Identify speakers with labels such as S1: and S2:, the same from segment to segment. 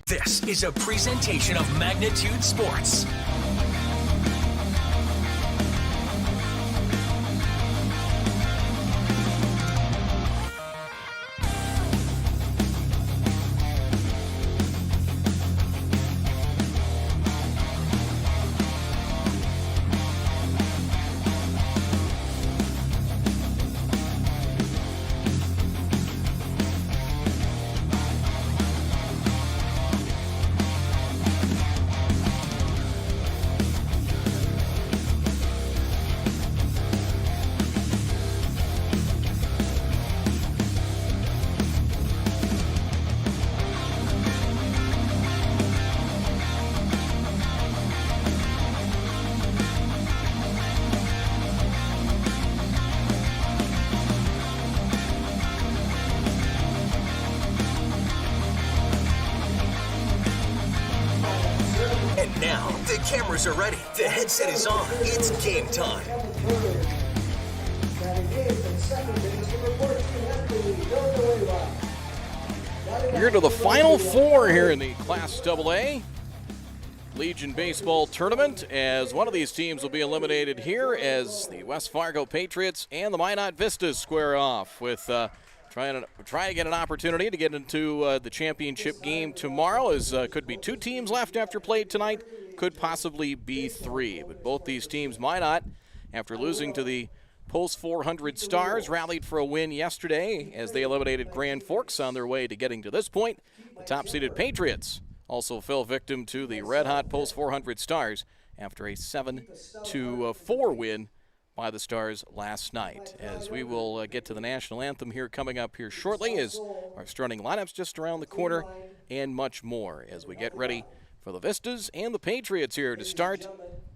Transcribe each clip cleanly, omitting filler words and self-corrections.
S1: This is a presentation of Magnitude Sports. And now, the cameras are ready. The headset is on. It's game time.
S2: We're to the Final Four here in the Class AA Legion Baseball Tournament, as one of these teams will be eliminated here as the West Fargo Patriots and the Minot Vistas square off with trying to get an opportunity to get into the championship game tomorrow, as could be two teams left after play tonight, could possibly be three. But both these teams, Minot, after losing to the Post 400 Stars, rallied for a win yesterday as they eliminated Grand Forks on their way to getting to this point. The top-seeded Patriots also fell victim to the red-hot Post 400 Stars after a 7-4 win by the Stars last night. As we will get to the national anthem here coming up here shortly, as our starting lineups just around the corner, and much more as we get ready for the Vistas and the Patriots here to start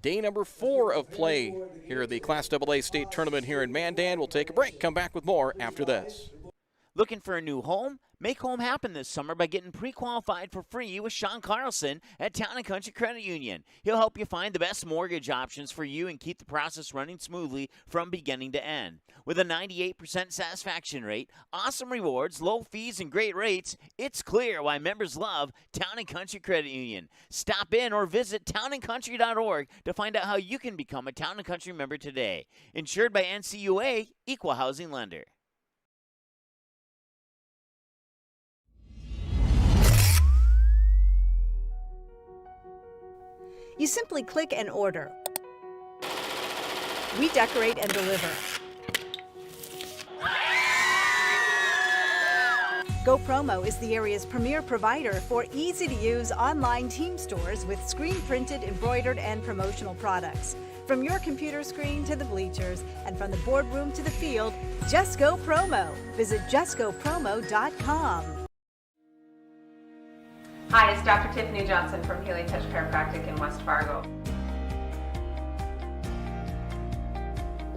S2: day number 4 of play here at the Class AA State Tournament here in Mandan. We'll take a break, come back with more after this.
S3: Looking for a new home? Make home happen this summer by getting pre-qualified for free with Sean Carlson at Town & Country Credit Union. He'll help you find the best mortgage options for you and keep the process running smoothly from beginning to end. With a 98% satisfaction rate, awesome rewards, low fees, and great rates, it's clear why members love Town & Country Credit Union. Stop in or visit townandcountry.org to find out how you can become a Town & Country member today. Insured by NCUA, Equal Housing Lender.
S4: You simply click and order. We decorate and deliver. GoPromo is the area's premier provider for easy-to-use online team stores with screen-printed, embroidered, and promotional products. From your computer screen to the bleachers, and from the boardroom to the field, just go promo. Visit justgopromo.com.
S5: Hi, it's Dr. Tiffany Johnson from Healing Touch Chiropractic in West Fargo.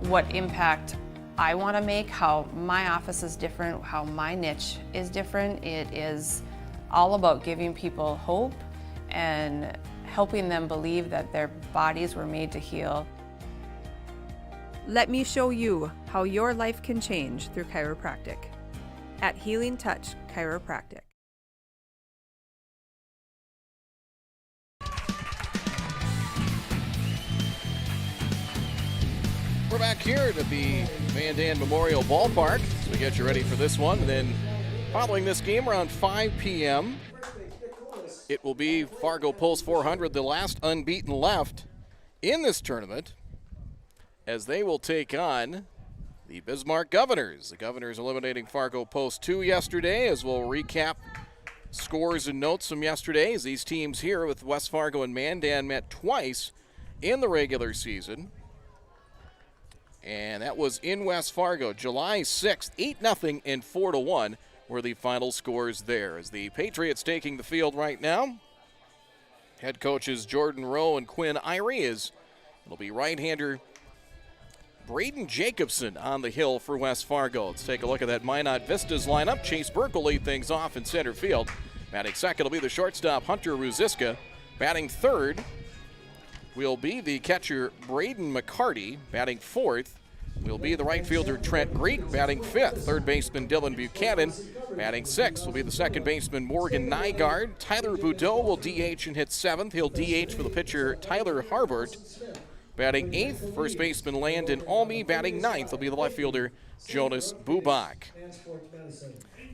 S6: What impact I want to make, how my office is different, how my niche is different. It is all about giving people hope and helping them believe that their bodies were made to heal.
S7: Let me show you how your life can change through chiropractic at Healing Touch Chiropractic.
S2: We're back here to the Mandan Memorial Ballpark as we get you ready for this one. And then following this game around 5 p.m., it will be Fargo Post 400, the last unbeaten left in this tournament, as they will take on the Bismarck Governors. The Governors eliminating Fargo Post 2 yesterday, as we'll recap scores and notes from yesterday, as these teams here with West Fargo and Mandan met twice in the regular season. And that was in West Fargo, July 6th, 8-0 and 4-1 were the final scores there. As the Patriots taking the field right now, head coaches Jordan Rowe and Quinn Irie, it'll be right-hander Braden Jacobson on the hill for West Fargo. Let's take a look at that Minot Vistas lineup. Chase Burke will lead things off in center field. Batting second will be the shortstop Hunter Ruziska. Batting third will be the catcher Braden McCarty. Batting fourth, will be the right fielder Trent Greek, batting 5th. Third baseman Dylan Buchanan, batting 6th, will be the second baseman Morgan Nygaard. Tyler Boudreau will DH and hit 7th. He'll DH for the pitcher Tyler Harbert, batting 8th. First baseman Landon Almy, batting 9th, will be the left fielder Jonas Bubak.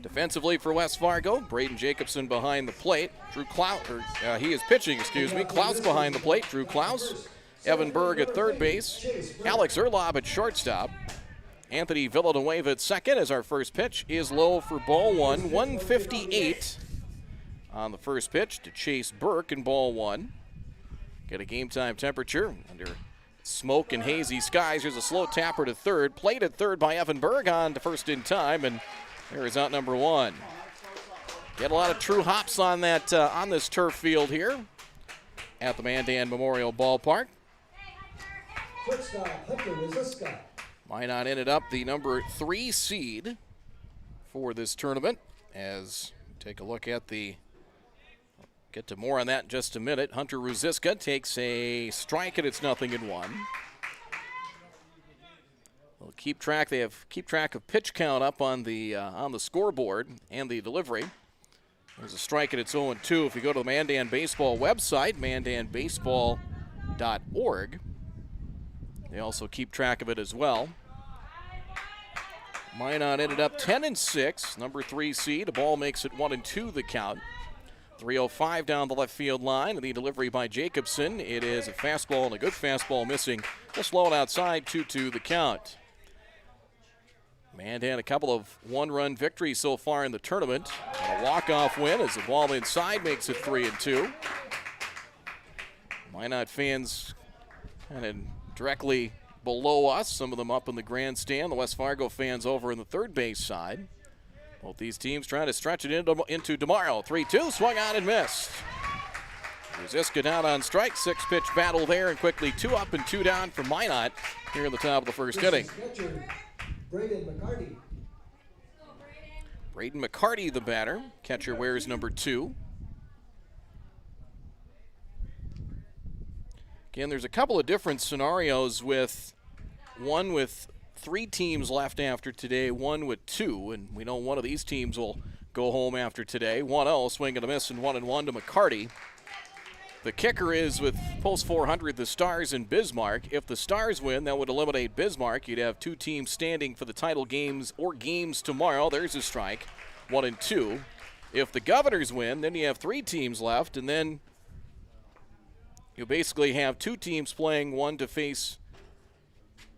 S2: Defensively for West Fargo, Braden Jacobson behind the plate. He is pitching, Klaus behind the plate. Drew Klaus. Evan Berg at third base. Alex Erlob at shortstop. Anthony Villanueva at second as our first pitch is low for ball one. 158 on the first pitch to Chase Burke in ball one. Get a game time temperature under smoke and hazy skies. Here's a slow tapper to third. Played at third by Evan Berg on to first in time, and there is out number one. Get a lot of true hops on that on this turf field here at the Mandan Memorial Ballpark. Minot ended up the number 3 seed for this tournament. As take a look at get to more on that in just a minute. Hunter Ruziska takes a strike and it's 0-1. We'll keep track. They have keep track of pitch count up on the scoreboard and the delivery. There's a strike and it's 0-2. If you go to the Mandan Baseball website, mandanbaseball.org, they also keep track of it as well. Minot ended up 10-6, number 3 seed. A ball makes it 1-2 the count. 3:05 down the left field line, and the delivery by Jacobson. It is a fastball and a good fastball missing. Just low and outside, 2-2 the count. Mandan a couple of one-run victories so far in the tournament. And a walk-off win as the ball inside makes it 3-2. Minot fans kind of directly below us, some of them up in the grandstand. The West Fargo fans over in the third base side. Both these teams trying to stretch it into tomorrow. 3-2, swung on and missed. Ruziska down on strike, 6-pitch battle there, and quickly 2 up and 2 down for Minot here in the top of the first inning. Braden McCarty, the batter. Catcher wears number 2. Again, there's a couple of different scenarios with 3 teams left after today, 1 with 2, and we know one of these teams will go home after today. 1-0, swing and a miss, and 1-1 to McCarty. The kicker is with post 400, the Stars and Bismarck. If the Stars win, that would eliminate Bismarck. You'd have 2 teams standing for the title games or games tomorrow. There's a strike, 1-2. If the Governors win, then you have 3 teams left, and then you basically have 2 teams playing, one to face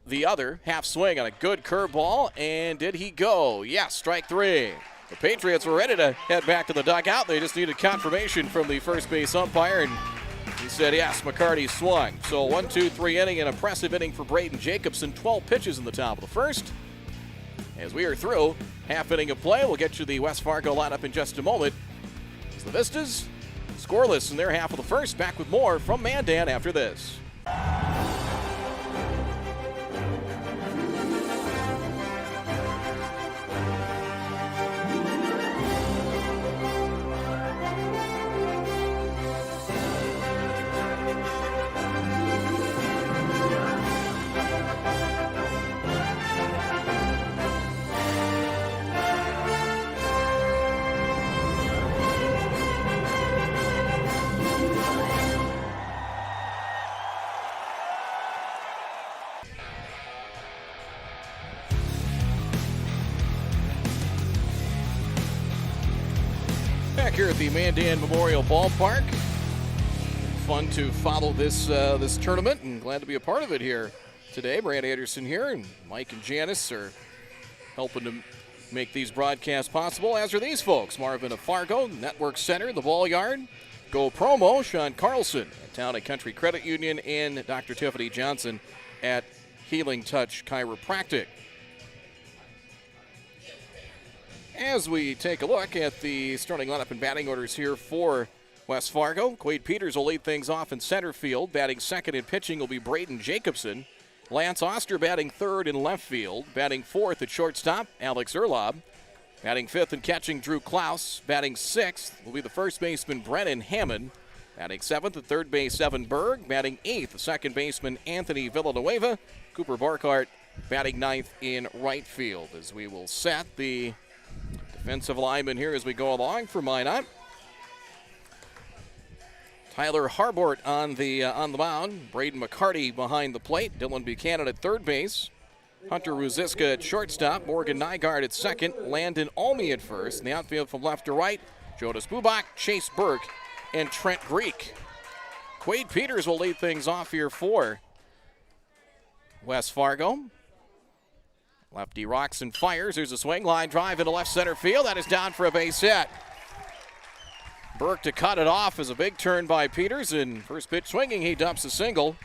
S2: the other. Half swing on a good curveball, and did he go? Yes, strike 3. The Patriots were ready to head back to the dugout. They just needed confirmation from the first base umpire, and he said yes, McCarty swung. So 1-2-3 inning, an impressive inning for Braden Jacobson. 12 pitches in the top of the first. As we are through half inning of play, we'll get you the West Fargo lineup in just a moment. It's the Vistas scoreless in their half of the first. Back with more from Mandan after this. Back here at the Mandan Memorial Ballpark. Fun to follow this tournament, and glad to be a part of it here today. Brad Anderson here, and Mike and Janice are helping to make these broadcasts possible, as are these folks. Marvin of Fargo, Network Center, the Ball Yard, Go Promo, Sean Carlson at Town and Country Credit Union, and Dr. Tiffany Johnson at Healing Touch Chiropractic. As we take a look at the starting lineup and batting orders here for West Fargo, Quade Peters will lead things off in center field. Batting second and pitching will be Braden Jacobson. Lance Oster batting third in left field. Batting fourth at shortstop, Alex Erlob. Batting fifth and catching, Drew Klaus. Batting sixth will be the first baseman, Brennan Hammond. Batting seventh at third base, Evan Berg. Batting eighth, the second baseman, Anthony Villanueva. Cooper Barkart batting ninth in right field, as we will set the defensive lineman here as we go along for Minot. Tyler Harbort on the mound. Braden McCarty behind the plate. Dylan Buchanan at third base. Hunter Ruziska at shortstop. Morgan Nygaard at second. Landon Almy at first. In the outfield from left to right, Jonas Bubak, Chase Burke, and Trent Greek. Quade Peters will lead things off here for West Fargo. Lefty rocks and fires. There's a swing, line drive into left center field. That is down for a base hit. Burke to cut it off is a big turn by Peters, and first pitch swinging, he dumps a single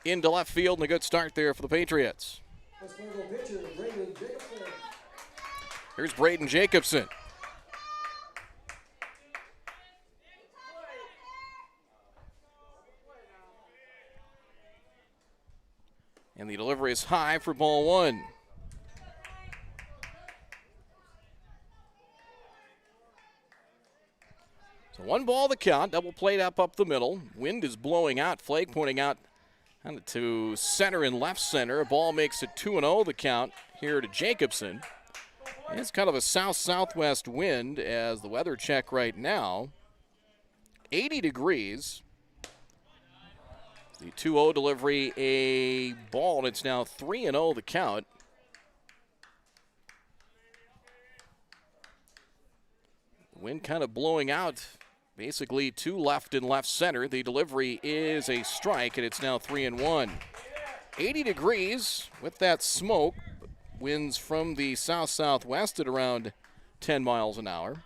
S2: into left field, and a good start there for the Patriots. Here's Braden Jacobson. And the delivery is high for ball one. So 1 ball the count, double plate up the middle. Wind is blowing out, flag pointing out to center and left center. A ball makes it 2-0 the count here to Jacobson. And it's kind of a south-southwest wind as the weather check right now. 80 degrees. The 2-0 delivery, a ball, and it's now 3-0 the count. Wind kind of blowing out. Basically, 2 left and left center. The delivery is a strike, and it's now 3-1. 80 degrees with that smoke. Winds from the south-southwest at around 10 miles an hour.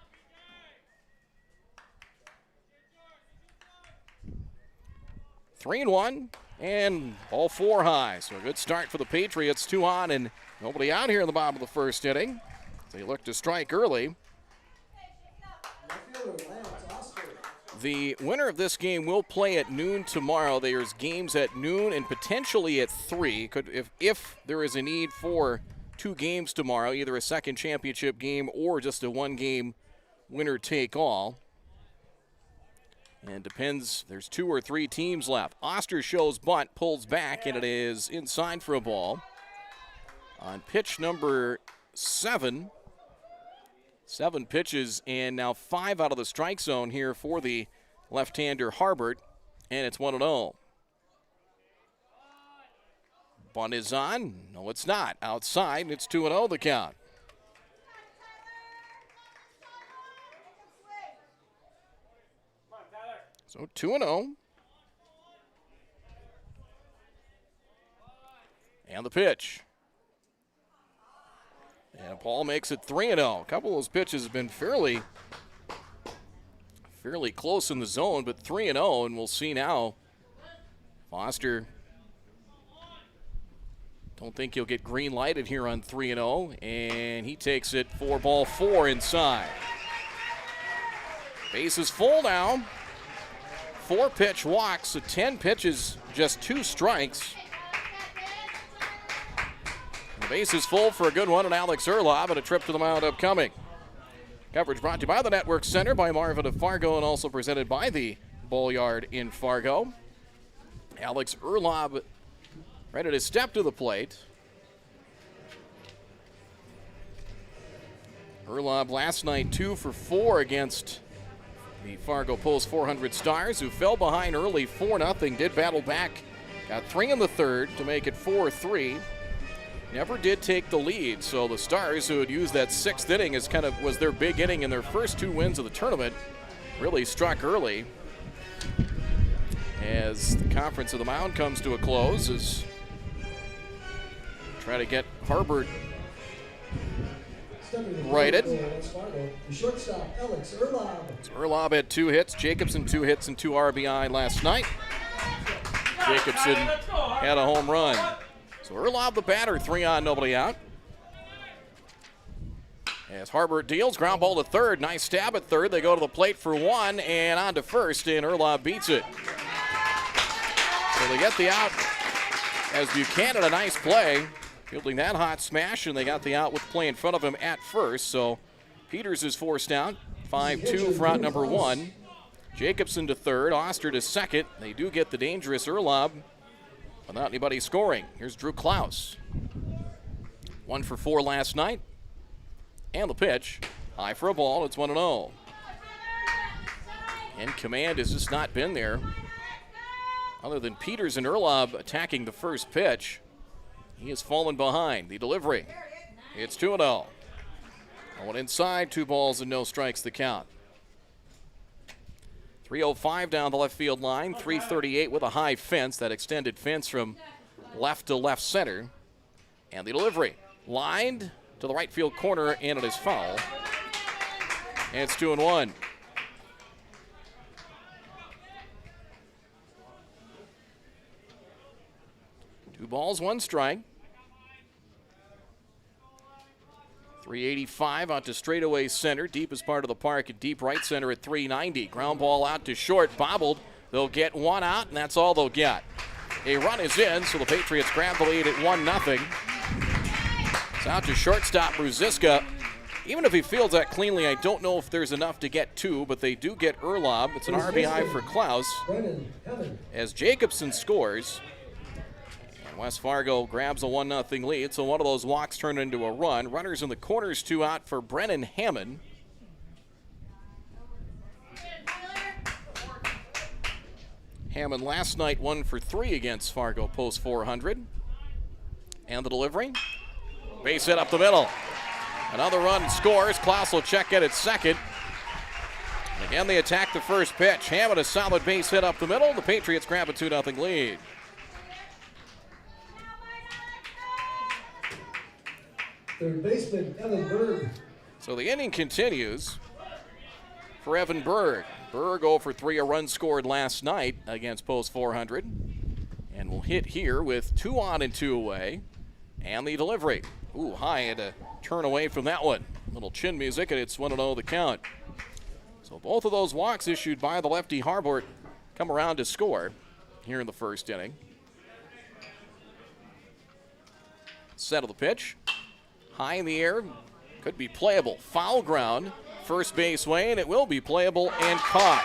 S2: Three and one, and ball 4 high. So a good start for the Patriots. 2 on and nobody out here in the bottom of the first inning. They look to strike early. The winner of this game will play at noon tomorrow. There's games at noon and potentially at 3. If there is a need for 2 games tomorrow, either a second championship game or just a 1-game winner-take-all. And depends, there's 2 or 3 teams left. Oster shows bunt, pulls back, and it is inside for a ball. On pitch number 7. 7 pitches, and now 5 out of the strike zone here for the left-hander Harbert, and it's 1-0. Bunt is on. No, it's not. Outside, and it's 2-0 the count. So 2-0. And the pitch. And Paul makes it 3-0. A couple of those pitches have been fairly close in the zone, but 3-0, and we'll see now. Foster, don't think he'll get green lighted here on 3-0, and he takes it for ball 4 inside. Base is full now. 4 pitch walks, so 10 pitches, just 2 strikes. The base is full for a good one, and Alex Erlob, and a trip to the mound upcoming. Coverage brought to you by the Network Center, by Marvin of Fargo, and also presented by the Bullyard in Fargo. Alex Erlob ready to step to the plate. Erlob last night 2 for 4 against the Fargo Post 400 Stars, who fell behind early 4-0, did battle back, got 3 in the third to make it 4-3. Never did take the lead, so the Stars, who had used that 6th inning as kind of was their big inning in their first 2 wins of the tournament, really struck early. As the conference of the mound comes to a close, as try to get Harbert righted. Erlob had 2 hits, Jacobson 2 hits and 2 RBI last night. Jacobson had a home run. So Erlob the batter, 3 on, nobody out. As Harbert deals, ground ball to third. Nice stab at third. They go to the plate for 1 and on to first, and Erlob beats it. So they get the out as Buchanan, a nice play, fielding that hot smash, and they got the out with play in front of him at first. So Peters is forced out. 5-2 for out number 1. Jacobson to third, Oster to second. They do get the dangerous Erlob without anybody scoring. Here's Drew Klaus. 1 for 4 last night. And the pitch, high for a ball, it's 1-0. And command has just not been there. Other than Peters and Erlob attacking the first pitch, he has fallen behind. The delivery, it's 2-0. One inside, 2 balls and no strikes the count. 305 down the left field line, 338 with a high fence, that extended fence from left to left center. And the delivery, lined to the right field corner, and it is foul. And it's 2-1. Two balls, 1 strike. 385 out to straightaway center, deepest part of the park at deep right center at 390. Ground ball out to short, bobbled. They'll get 1 out, and that's all they'll get. A run is in, so the Patriots grab the lead at 1-0. It's out to shortstop Bruziska. Even if he fields that cleanly, I don't know if there's enough to get 2, but they do get Erlob. It's an RBI for Klaus as Jacobson scores. West Fargo grabs a 1-0 lead, so one of those walks turned into a run. Runners in the corners, 2 out for Brennan Hammond. Hammond last night 1 for 3 against Fargo, post 400. And the delivery, base hit up the middle. Another run scores. Klaus will check in at second. And again, they attack the first pitch. Hammond a solid base hit up the middle. The Patriots grab a 2-0 lead.
S8: Third baseman, Evan Berg.
S2: So the inning continues for Evan Berg. Berg 0 for 3, a run scored last night against post 400. And will hit here with 2 on and 2 away. And the delivery. Ooh, high, had to turn away from that one. Little chin music, and it's 1-0 the count. So both of those walks issued by the lefty Harbort come around to score here in the first inning. Set of the pitch. High in the air, could be playable. Foul ground, first base way, and it will be playable and caught.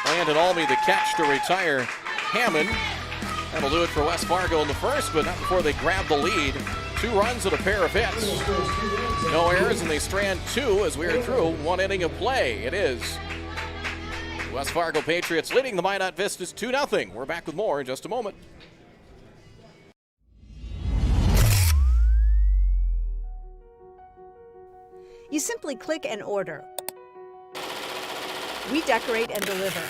S2: Landon Almy the catch to retire Hammond. That'll do it for West Fargo in the first, but not before they grab the lead. 2 runs and a pair of hits. No errors, and they strand 2 as we are through 1 inning of play. It is West Fargo Patriots leading the Minot Vistas 2-0. We're back with more in just a moment.
S4: You simply click and order. We decorate and deliver.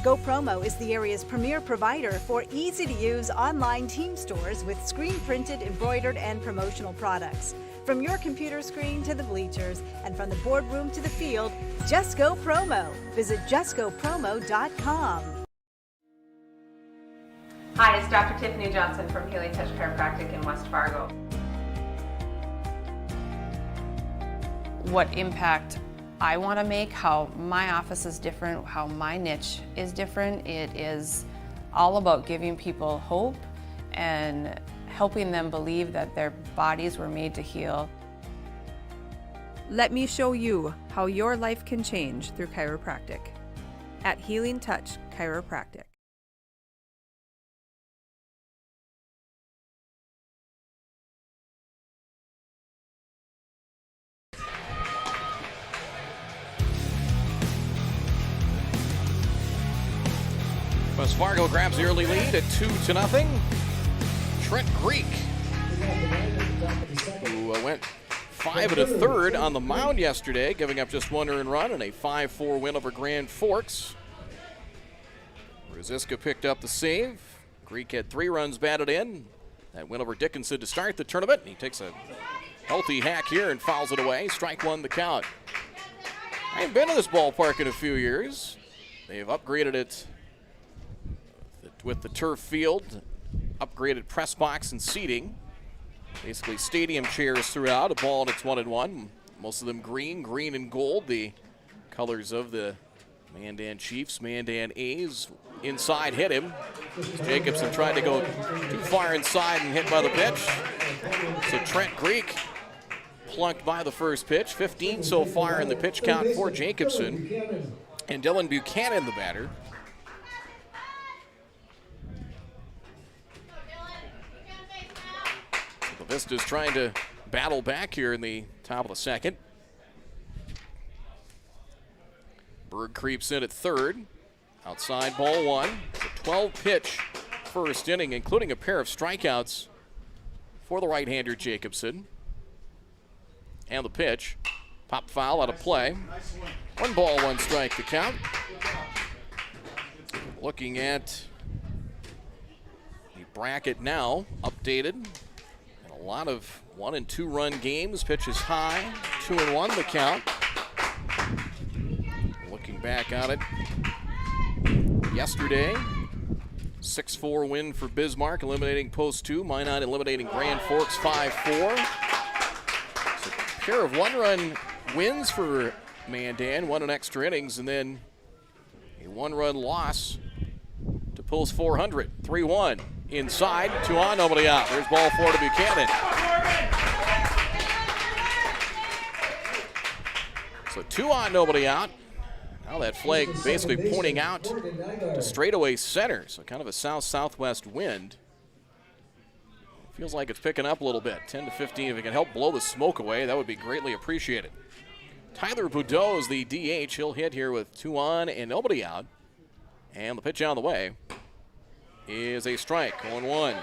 S4: Go Promo is the area's premier provider for easy-to-use online team stores with screen-printed, embroidered, and promotional products. From your computer screen to the bleachers, and from the boardroom to the field, just go Promo. Visit justgopromo.com.
S5: Hi, it's Dr. Tiffany Johnson from Healing Touch Chiropractic in West Fargo.
S6: What impact I want to make, how my office is different, how my niche is different. It is all about giving people hope and helping them believe that their bodies were made to heal.
S7: Let me show you how your life can change through chiropractic at Healing Touch Chiropractic.
S2: West Fargo grabs the early lead at 2-0. Trent Greek, who went 5 1/3 on the mound yesterday, giving up just 1 earned run in a 5-4 win over Grand Forks. Bruziska picked up the save. Greek had 3 runs batted in. That win over Dickinson to start the tournament. He takes a healthy hack here and fouls it away. Strike 1 the count. I haven't been to this ballpark in a few years. They've upgraded it with the turf field, upgraded press box and seating. Basically stadium chairs throughout, a ball and it's 1-1. Most of them green and gold, the colors of the Mandan Chiefs. Mandan A's inside hit him. Jacobson tried to go too far inside and hit by the pitch. So Trent Greek plunked by the first pitch. 15 so far in the pitch count for Jacobson. And Dylan Buchanan, the batter. Vistas trying to battle back here in the top of the second. Berg creeps in at third. Outside ball one. It's a 12-pitch first inning, including a pair of strikeouts for the right-hander Jacobson. And the pitch. Pop foul out of play. 1 ball, 1 strike to count. Looking at the bracket now, updated. And a lot of 1- and 2-run games. Pitch is high. 2-1 the count. Looking back on it. Yesterday, 6-4 win for Bismarck, eliminating Post 2. Minot eliminating Grand Forks 5-4. So a pair of 1-run wins for Mandan, 1 in extra innings, and then a 1-run loss to Post 400. 3-1 inside, 2 on, nobody out. There's ball 4 to Buchanan. So 2 on, nobody out. Now that flag basically pointing out to straightaway center, so kind of a south-southwest wind. Feels like it's picking up a little bit. 10 to 15, if it can help blow the smoke away, that would be greatly appreciated. Tyler Boudreau is the DH. He'll hit here with 2 on and nobody out. And the pitch on the way is a strike, 0-1.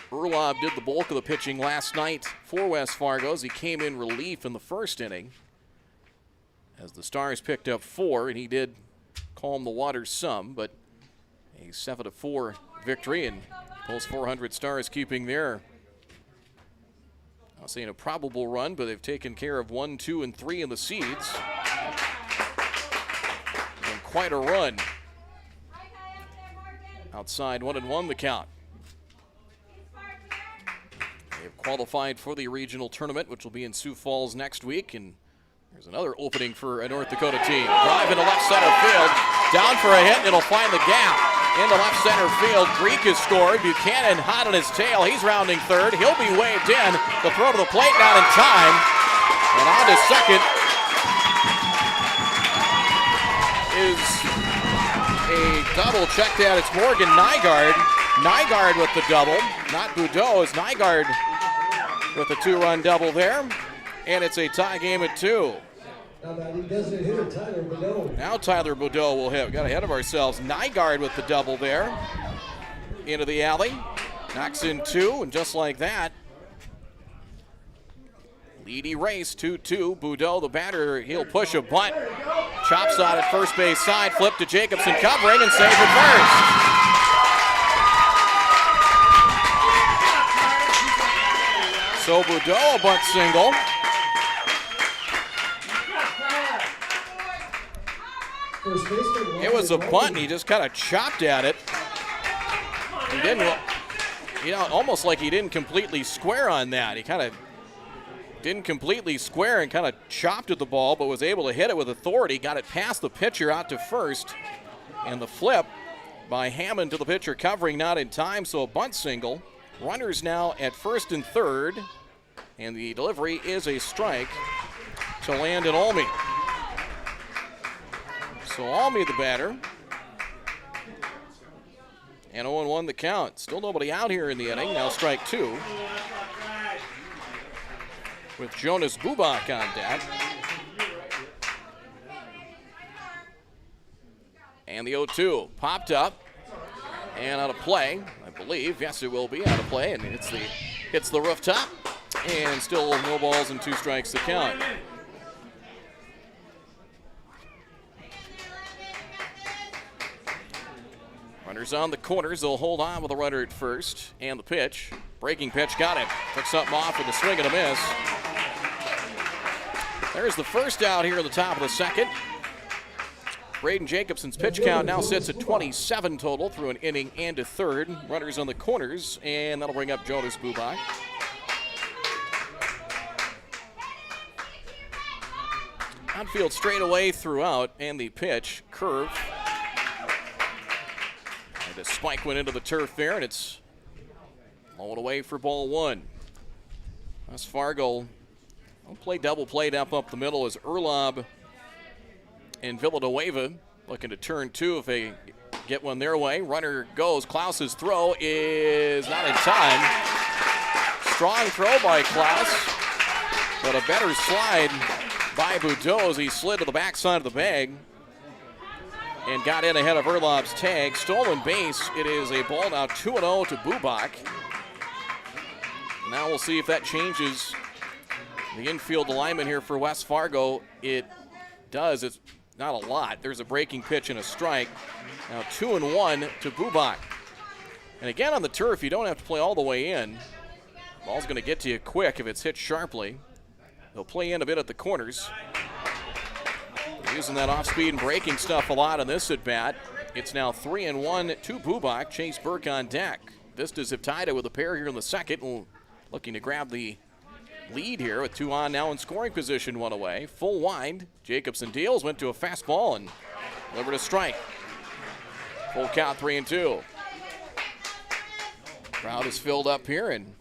S2: Urlaub did the bulk of the pitching last night for West Fargo as he came in relief in the first inning, as the Stars picked up 4, and he did calm the waters some, but a 7-4 victory, and Post 400 Stars keeping their, I'll say, a probable run, but they've taken care of 1, 2, and 3 in the seeds. And quite a run. Outside 1-1 the count. They have qualified for the regional tournament, which will be in Sioux Falls next week, and there's another opening for a North Dakota team. Drive into left center field. Down for a hit, and it'll find the gap. Into left center field. Greek has scored. Buchanan hot on his tail. He's rounding third. He'll be waved in. The throw to the plate, not in time. And on to second is a double. Check that. It's Morgan Nygaard. Nygaard with the double. Not Boudreau. It's Nygaard with a 2-run double there. And it's a tie game at 2. Now Tyler Boudreau will hit. We got ahead of ourselves. Nygaard with the double there. Into the alley. Knocks in 2, and just like that, lead erase, 2-2. Boudreau, the batter, he'll push a bunt. Chops out at first base side. Flip to Jacobson covering and save at first. So Boudreau, a bunt single. It was a bunt, and he just kind of chopped at it. He didn't, almost like he didn't completely square on that. He kind of didn't completely square and kind of chopped at the ball, but was able to hit it with authority. Got it past the pitcher out to first, and the flip by Hammond to the pitcher covering not in time, so a bunt single. Runners now at first and third, and the delivery is a strike to Landon Olney. So Olney the batter. And 0-1 the count. Still nobody out here in the inning. Now strike 2. With Jonas Bubak on deck. And the 0-2 popped up and out of play, I believe. Yes, it will be out of play, and hits the rooftop. And still no balls and 2 strikes to count. Runners on the corners. They'll hold on with a runner at first. And the pitch. Breaking pitch. Got him. Took something off with a swing and a miss. There's the first out here at the top of the second. Braden Jacobson's pitch count now sits at 27 total through an inning and a third. Runners on the corners. And that'll bring up Jonas Bubak. Outfield straight away throughout. And the pitch. Curve. The spike went into the turf there, and it's lowered away for ball 1. West Fargo will play double play up the middle as Urlaub and Villanueva looking to turn 2 if they get one their way. Runner goes. Klaus's throw is not in time. Strong throw by Klaus, but a better slide by Boudreau as he slid to the backside of the bag and got in ahead of Erlob's tag. Stolen base. It is a ball now 2-0 to Bubak. Now we'll see if that changes the infield alignment here for West Fargo. It does. It's not a lot. There's a breaking pitch and a strike. Now 2-1 to Bubak. And again on the turf, you don't have to play all the way in. Ball's going to get to you quick if it's hit sharply. They'll play in a bit at the corners. Using that off-speed and breaking stuff a lot on this at-bat. It's now 3-1 to Bubak. Chase Burke on deck. Vistas have tied it with a pair here in the second. Looking to grab the lead here with 2 on now in scoring position, 1 away. Full wind. Jacobson deals, went to a fastball and delivered a strike. Full count, 3-2. Crowd is filled up here, and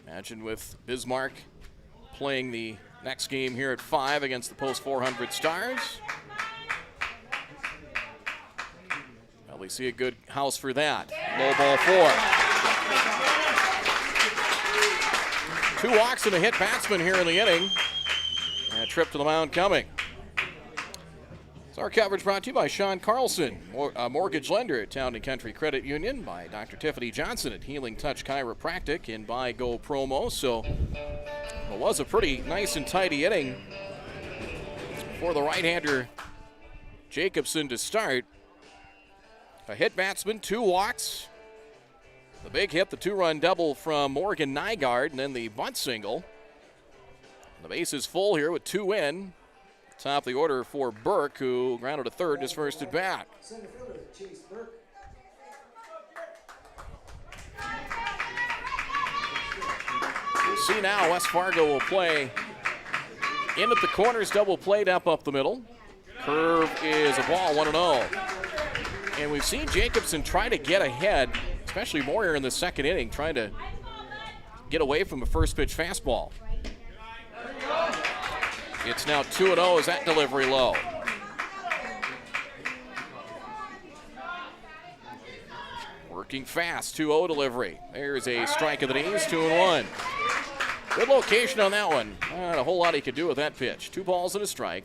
S2: imagine with Bismarck playing the next game here at 5 against the post 400 Stars. Well, we see a good house for that. Low ball 4. 2 walks and a hit batsman here in the inning. And a trip to the mound coming. So our coverage brought to you by Sean Carlson, mortgage lender at Town & Country Credit Union, by Dr. Tiffany Johnson at Healing Touch Chiropractic, and by Go Promo. So it was a pretty nice and tidy inning for the right-hander Jacobson to start. A hit batsman, 2 walks. The big hit, the 2-run double from Morgan Nygaard, and then the bunt single. The base is full here with 2 in. Top of the order for Burke, who grounded to third in his first at bat. We'll see now. West Fargo will play in at the corners, double play up the middle. Curve is a ball, 1-0. And we've seen Jacobson try to get ahead, especially more here in the second inning, trying to get away from a first pitch fastball. It's now 2-0 as that delivery low. Working fast, 2-0 delivery. There's a strike of the knees, 2-1. Good location on that one. Not a whole lot he could do with that pitch. 2 balls and a strike.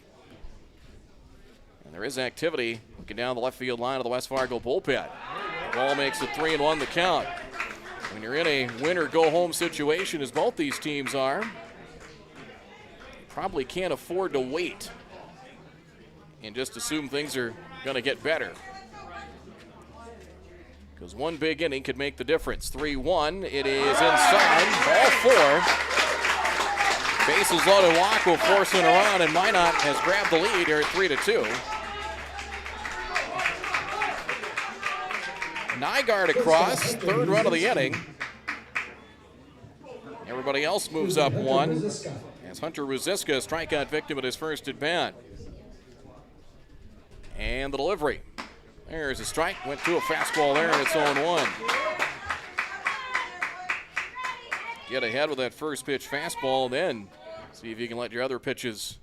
S2: And there is activity looking down the left field line of the West Fargo bullpen. The ball makes it 3-1 the count. When you're in a win-or-go-home situation, as both these teams are, probably can't afford to wait and just assume things are going to get better. Because one big inning could make the difference. 3-1, it is inside, ball 4. Bases loaded, walk will force it around, and Minot has grabbed the lead here at 3-2. Nygaard across, 3rd run of the inning. Everybody else moves up 1. As Hunter Ruziska, a strikeout victim at his first at bat. And the delivery. There's a strike. Went to a fastball there, and it's 0-1. Get ahead with that first pitch fastball, and then see if you can let your other pitches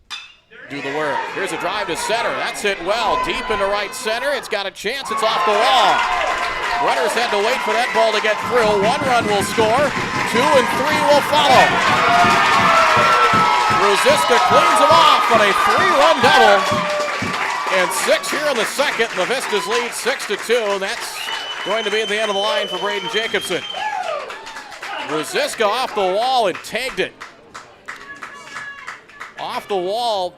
S2: do the work. Here's a drive to center. That's hit well. Deep into right center. It's got a chance. It's off the wall. Runners had to wait for that ball to get through. 1 run will score. 2 and 3 will follow. Ruziska cleans him off on a 3-run double. And 6 here in the second. And the Vistas lead 6-2. That's going to be at the end of the line for Braden Jacobson. Ruziska off the wall and tagged it. Off the wall,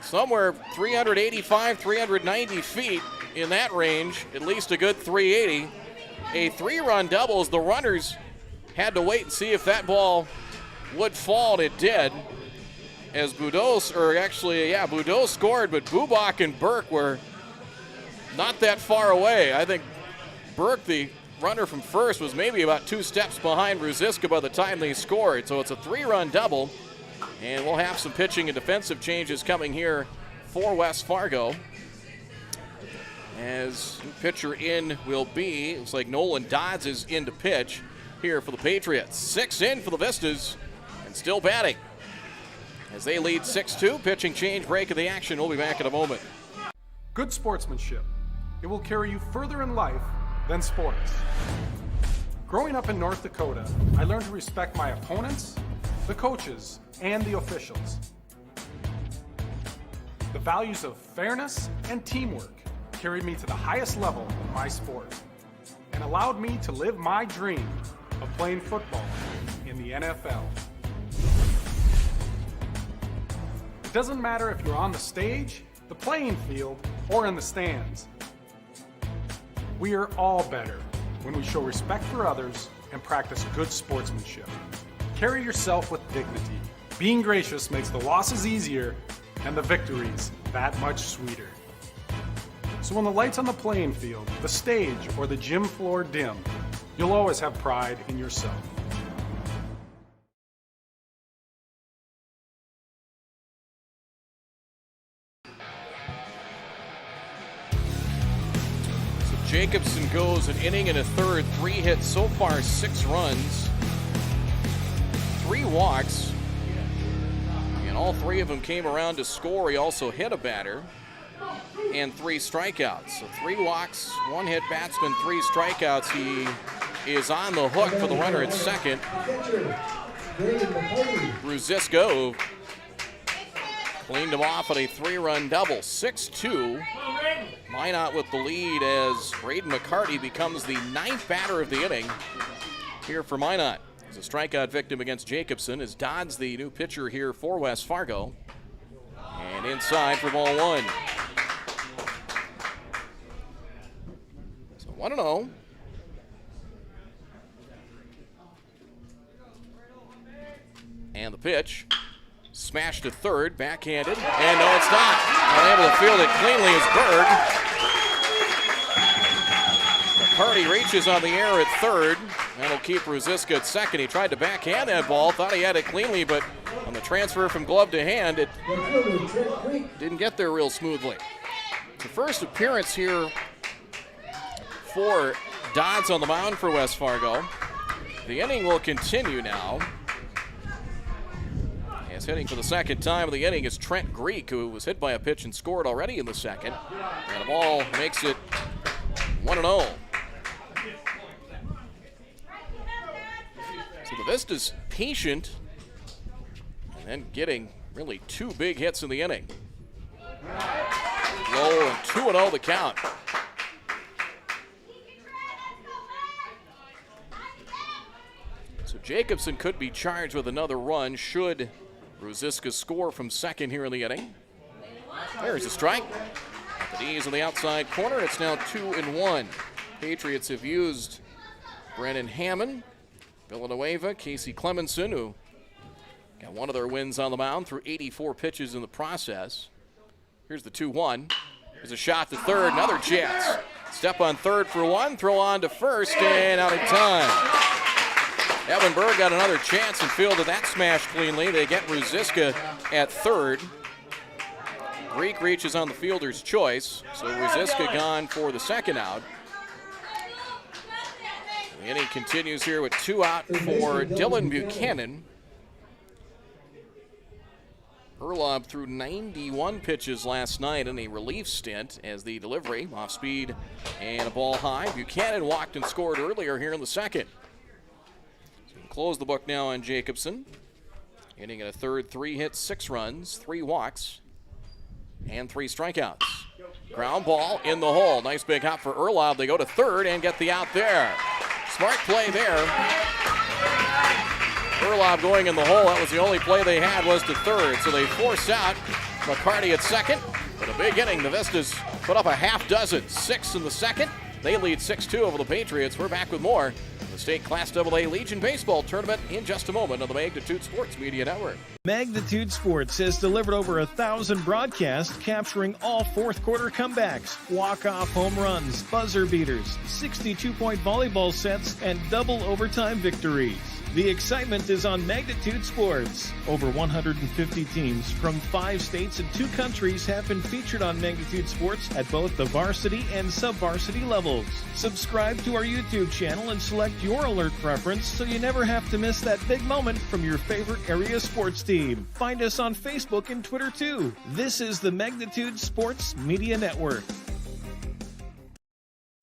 S2: somewhere 385, 390 feet in that range, at least a good 380. A 3-run double as the runners had to wait and see if that ball would fall, and it did. As Boudreau scored, but Bubak and Burke were not that far away. I think Burke, the runner from first, was maybe about 2 steps behind Ruziska by the time they scored. So it's a 3-run double, and we'll have some pitching and defensive changes coming here for West Fargo. As pitcher in will be, looks like Nolan Dodds is in to pitch here for the Patriots. 6 in for the Vistas, and still batting as they lead 6-2. Pitching change, break of the action. We'll be back in a moment.
S9: Good sportsmanship, it will carry you further in life than sports. Growing up in North Dakota, I learned to respect my opponents, the coaches, and the officials. The values of fairness and teamwork carried me to the highest level of my sport and allowed me to live my dream of playing football in the NFL. It doesn't matter if you're on the stage, the playing field, or in the stands. We are all better when we show respect for others and practice good sportsmanship. Carry yourself with dignity. Being gracious makes the losses easier and the victories that much sweeter. So when the lights on the playing field, the stage, or the gym floor dim, you'll always have pride in yourself.
S2: Jacobson goes an inning and a third, 3 hits so far, 6 runs, 3 walks, and all 3 of them came around to score. He also hit a batter, and 3 strikeouts. So 3 walks, 1 hit batsman, 3 strikeouts. He is on the hook for the runner at second. Ruzisko cleaned him off at a 3-run double, 6-2. Minot with the lead as Braden McCarty becomes the 9th batter of the inning here for Minot. He's a strikeout victim against Jacobson as Dodd's the new pitcher here for West Fargo. And inside for ball 1. So 1-0. And the pitch. Smashed to third, backhanded, and no, it's not. Unable to field it cleanly is Berg. McCarty reaches on the air at third. That'll keep Ruziska at second. He tried to backhand that ball, thought he had it cleanly, but on the transfer from glove to hand, it didn't get there real smoothly. It's the first appearance here for Dodds on the mound for West Fargo. The inning will continue now. Hitting for the second time of the inning is Trent Greek, who was hit by a pitch and scored already in the second. And the ball makes it 1-0. So the Vistas patient and then getting really 2 big hits in the inning. Low and 2-0 the count. So Jacobson could be charged with another run should Ruziska score from second here in the inning. There's a strike. At the knees on the outside corner. It's now 2-1. Patriots have used Brennan Hammond, Villanueva, Casey Clemenson, who got one of their wins on the mound through 84 pitches in the process. Here's the 2-1. There's a shot to third. Another chance. Step on third for 1. Throw on to first and out of time. Evan Berg got another chance and fielded that smash cleanly. They get Ruziska at third. Greek reaches on the fielder's choice, so Ruziska gone for the second out. The inning continues here with 2 out for Dylan Buchanan. Urlaub threw 91 pitches last night in a relief stint as the delivery off speed and a ball high. Buchanan walked and scored earlier here in the second. Close the book now on Jacobson. Inning in a third, 3 hits, 6 runs, 3 walks, and 3 strikeouts. Ground ball in the hole. Nice big hop for Urlaub. They go to third and get the out there. Smart play there. Urlaub going in the hole. That was the only play they had was to third. So they force out McCarty at second. But a big inning. The Vistas put up a half dozen. 6 in the second. They lead 6-2 over the Patriots. We're back with more. The State Class AA Legion Baseball Tournament in just a moment on the Magnitude Sports Media Network.
S10: Magnitude Sports has delivered over 1,000 broadcasts capturing all fourth quarter comebacks, walk-off home runs, buzzer beaters, 62-point volleyball sets, and double overtime victories. The excitement is on Magnitude Sports. Over 150 teams from 5 states and 2 countries have been featured on Magnitude Sports at both the varsity and sub-varsity levels. Subscribe to our YouTube channel and select your alert preference so you never have to miss that big moment from your favorite area sports team. Find us on Facebook and Twitter too. This is the Magnitude Sports Media Network.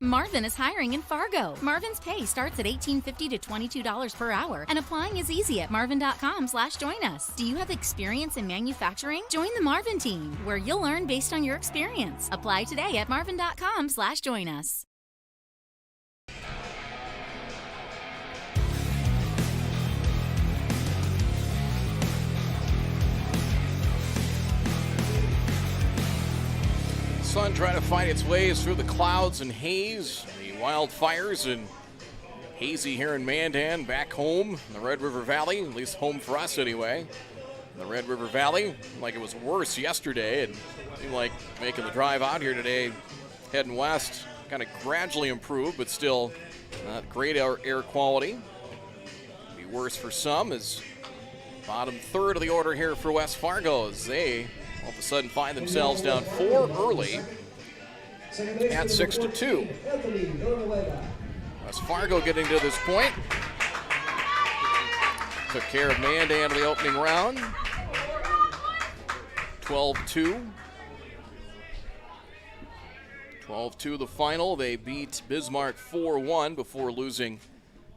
S11: Marvin is hiring in Fargo. Marvin's pay starts at $18.50 to $22 per hour, and applying is easy at marvin.com/join us. Do you have experience in manufacturing? Join the Marvin team, where you'll earn based on your experience. Apply today at marvin.com/join us.
S2: Sun trying to find its ways through the clouds and haze, the wildfires, and hazy here in Mandan, back home in the Red River Valley, at least home for us anyway. In the Red River Valley, like it was worse yesterday, and seemed like making the drive out here today, heading west, kind of gradually improved, but still not great air quality. Be worse for some as bottom third of the order here for West Fargo as they all of a sudden find themselves down 4 early at 6-2. West Fargo getting to this point. Took care of Mandan in the opening round. 12-2. 12-2 the final. They beat Bismarck 4-1 before losing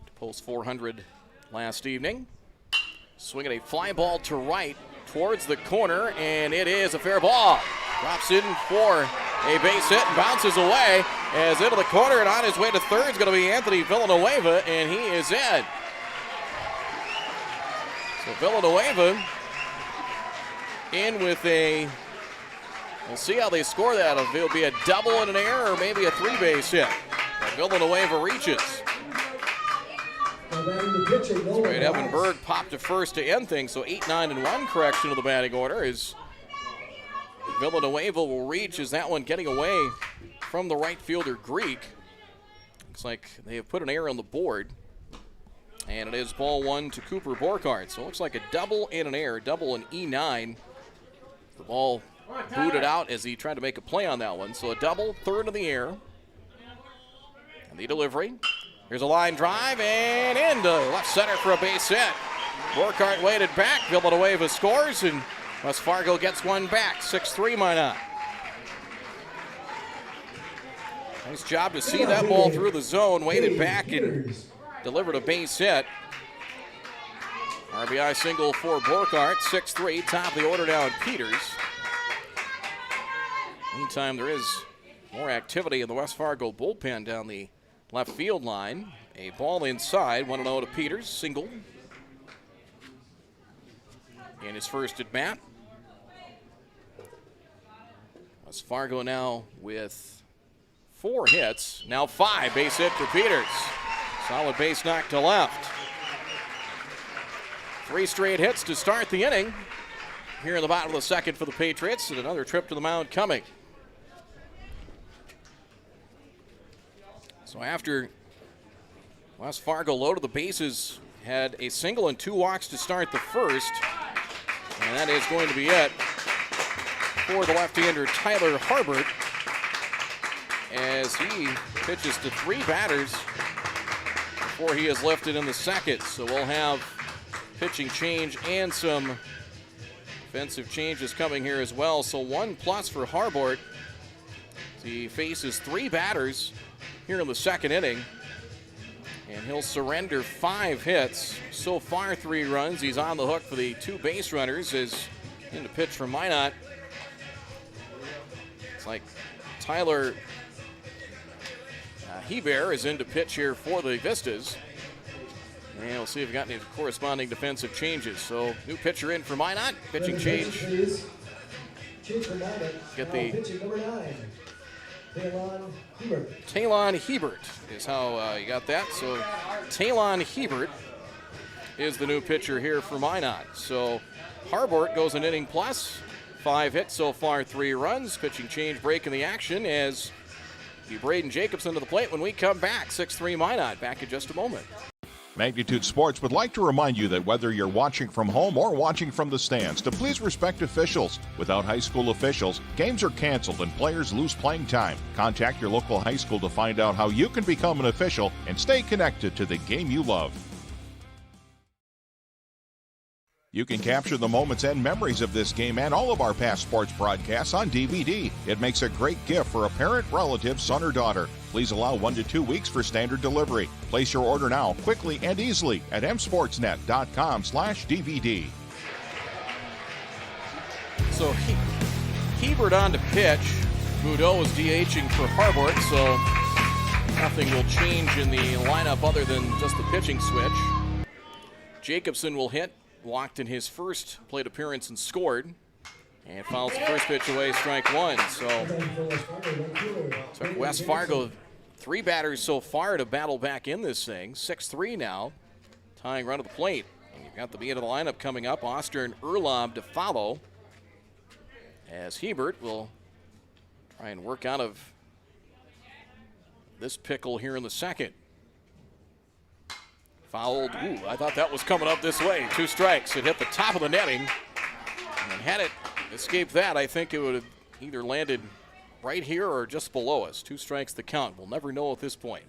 S2: to Post 400 last evening. Swinging a fly ball to right towards the corner, and it is a fair ball. Drops in for a base hit and bounces away as into the corner, and on his way to third is going to be Anthony Villanueva, and he is in. So Villanueva in with a, we'll see how they score that. If it'll be a double and an error or maybe a 3-base hit. But Villanueva reaches. Right, Evan Berg popped to first to end things, so 8-9-1 correction of the batting order is Villanueva will reach as that one getting away from the right fielder Greek. Looks like they have put an error on the board, and it is ball one to Cooper Borkhardt. So it looks like a double and an error, double and E9. The ball booted out as he tried to make a play on that one. So a double, third of the air, and the delivery. Here's a line drive and into left center for a base hit. Borkhardt waited back. Villanueva scores, and West Fargo gets one back. 6-3 Minot. Nice job to see that ball through the zone. Waited back and delivered a base hit. RBI single for Borkhardt. 6-3, top of the order now at Peters. Meantime, there is more activity in the West Fargo bullpen down the left field line. A ball inside, 1-0 to Peters, single. In his first at bat. West Fargo now with 4 hits, now 5. Base hit for Peters. Solid base knock to left. 3 straight hits to start the inning. Here in the bottom of the second for the Patriots, and another trip to the mound coming. So after West Fargo loaded the bases, had a single and 2 walks to start the first, and that is going to be it for the left-hander Tyler Harbert as he pitches to 3 batters before he is lifted in the second. So we'll have pitching change and some defensive changes coming here as well. So 1+ for Harbert. He faces 3 batters here in the second inning, and he'll surrender 5 hits. So far 3 runs. He's on the hook for the 2 base runners as in the pitch from Minot. It's like Tyler Hebert is in to pitch here for the Vistas. And we'll see if we've got any corresponding defensive changes. So new pitcher in for Minot. Pitching change. Get the Talon Hebert is how you got that. So Talon Hebert is the new pitcher here for Minot. So Harbert goes an inning plus. 5 hits so far, 3 runs. Pitching change, break in the action as Braden Jacobson to the plate when we come back. 6-3 Minot. Back in just a moment.
S12: Magnitude Sports would like to remind you that whether you're watching from home or watching from the stands, to please respect officials. Without high school officials, games are canceled and players lose playing time. Contact your local high school to find out how you can become an official and stay connected to the game you love. You can capture the moments and memories of this game and all of our past sports broadcasts on DVD. It makes a great gift for a parent, relative, son, or daughter. Please allow 1 to 2 weeks for standard delivery. Place your order now, quickly and easily at msportsnet.com/DVD.
S2: So Hebert on to pitch. Minot is DHing for Harbort, so nothing will change in the lineup other than just the pitching switch. Jacobson will hit, walked in his first plate appearance and scored. And fouls the first pitch away, strike one. So took West Fargo 3 batters so far to battle back in this thing. 6-3 now, tying run at the plate. And you've got the end of the lineup coming up. Oster and Urlaub to follow, as Hebert will try and work out of this pickle here in the second. Fouled. Ooh, I thought that was coming up this way. 2 strikes. It hit the top of the netting. And had it escaped that, I think it would have either landed right here or just below us. 2 strikes the count. We'll never know at this point.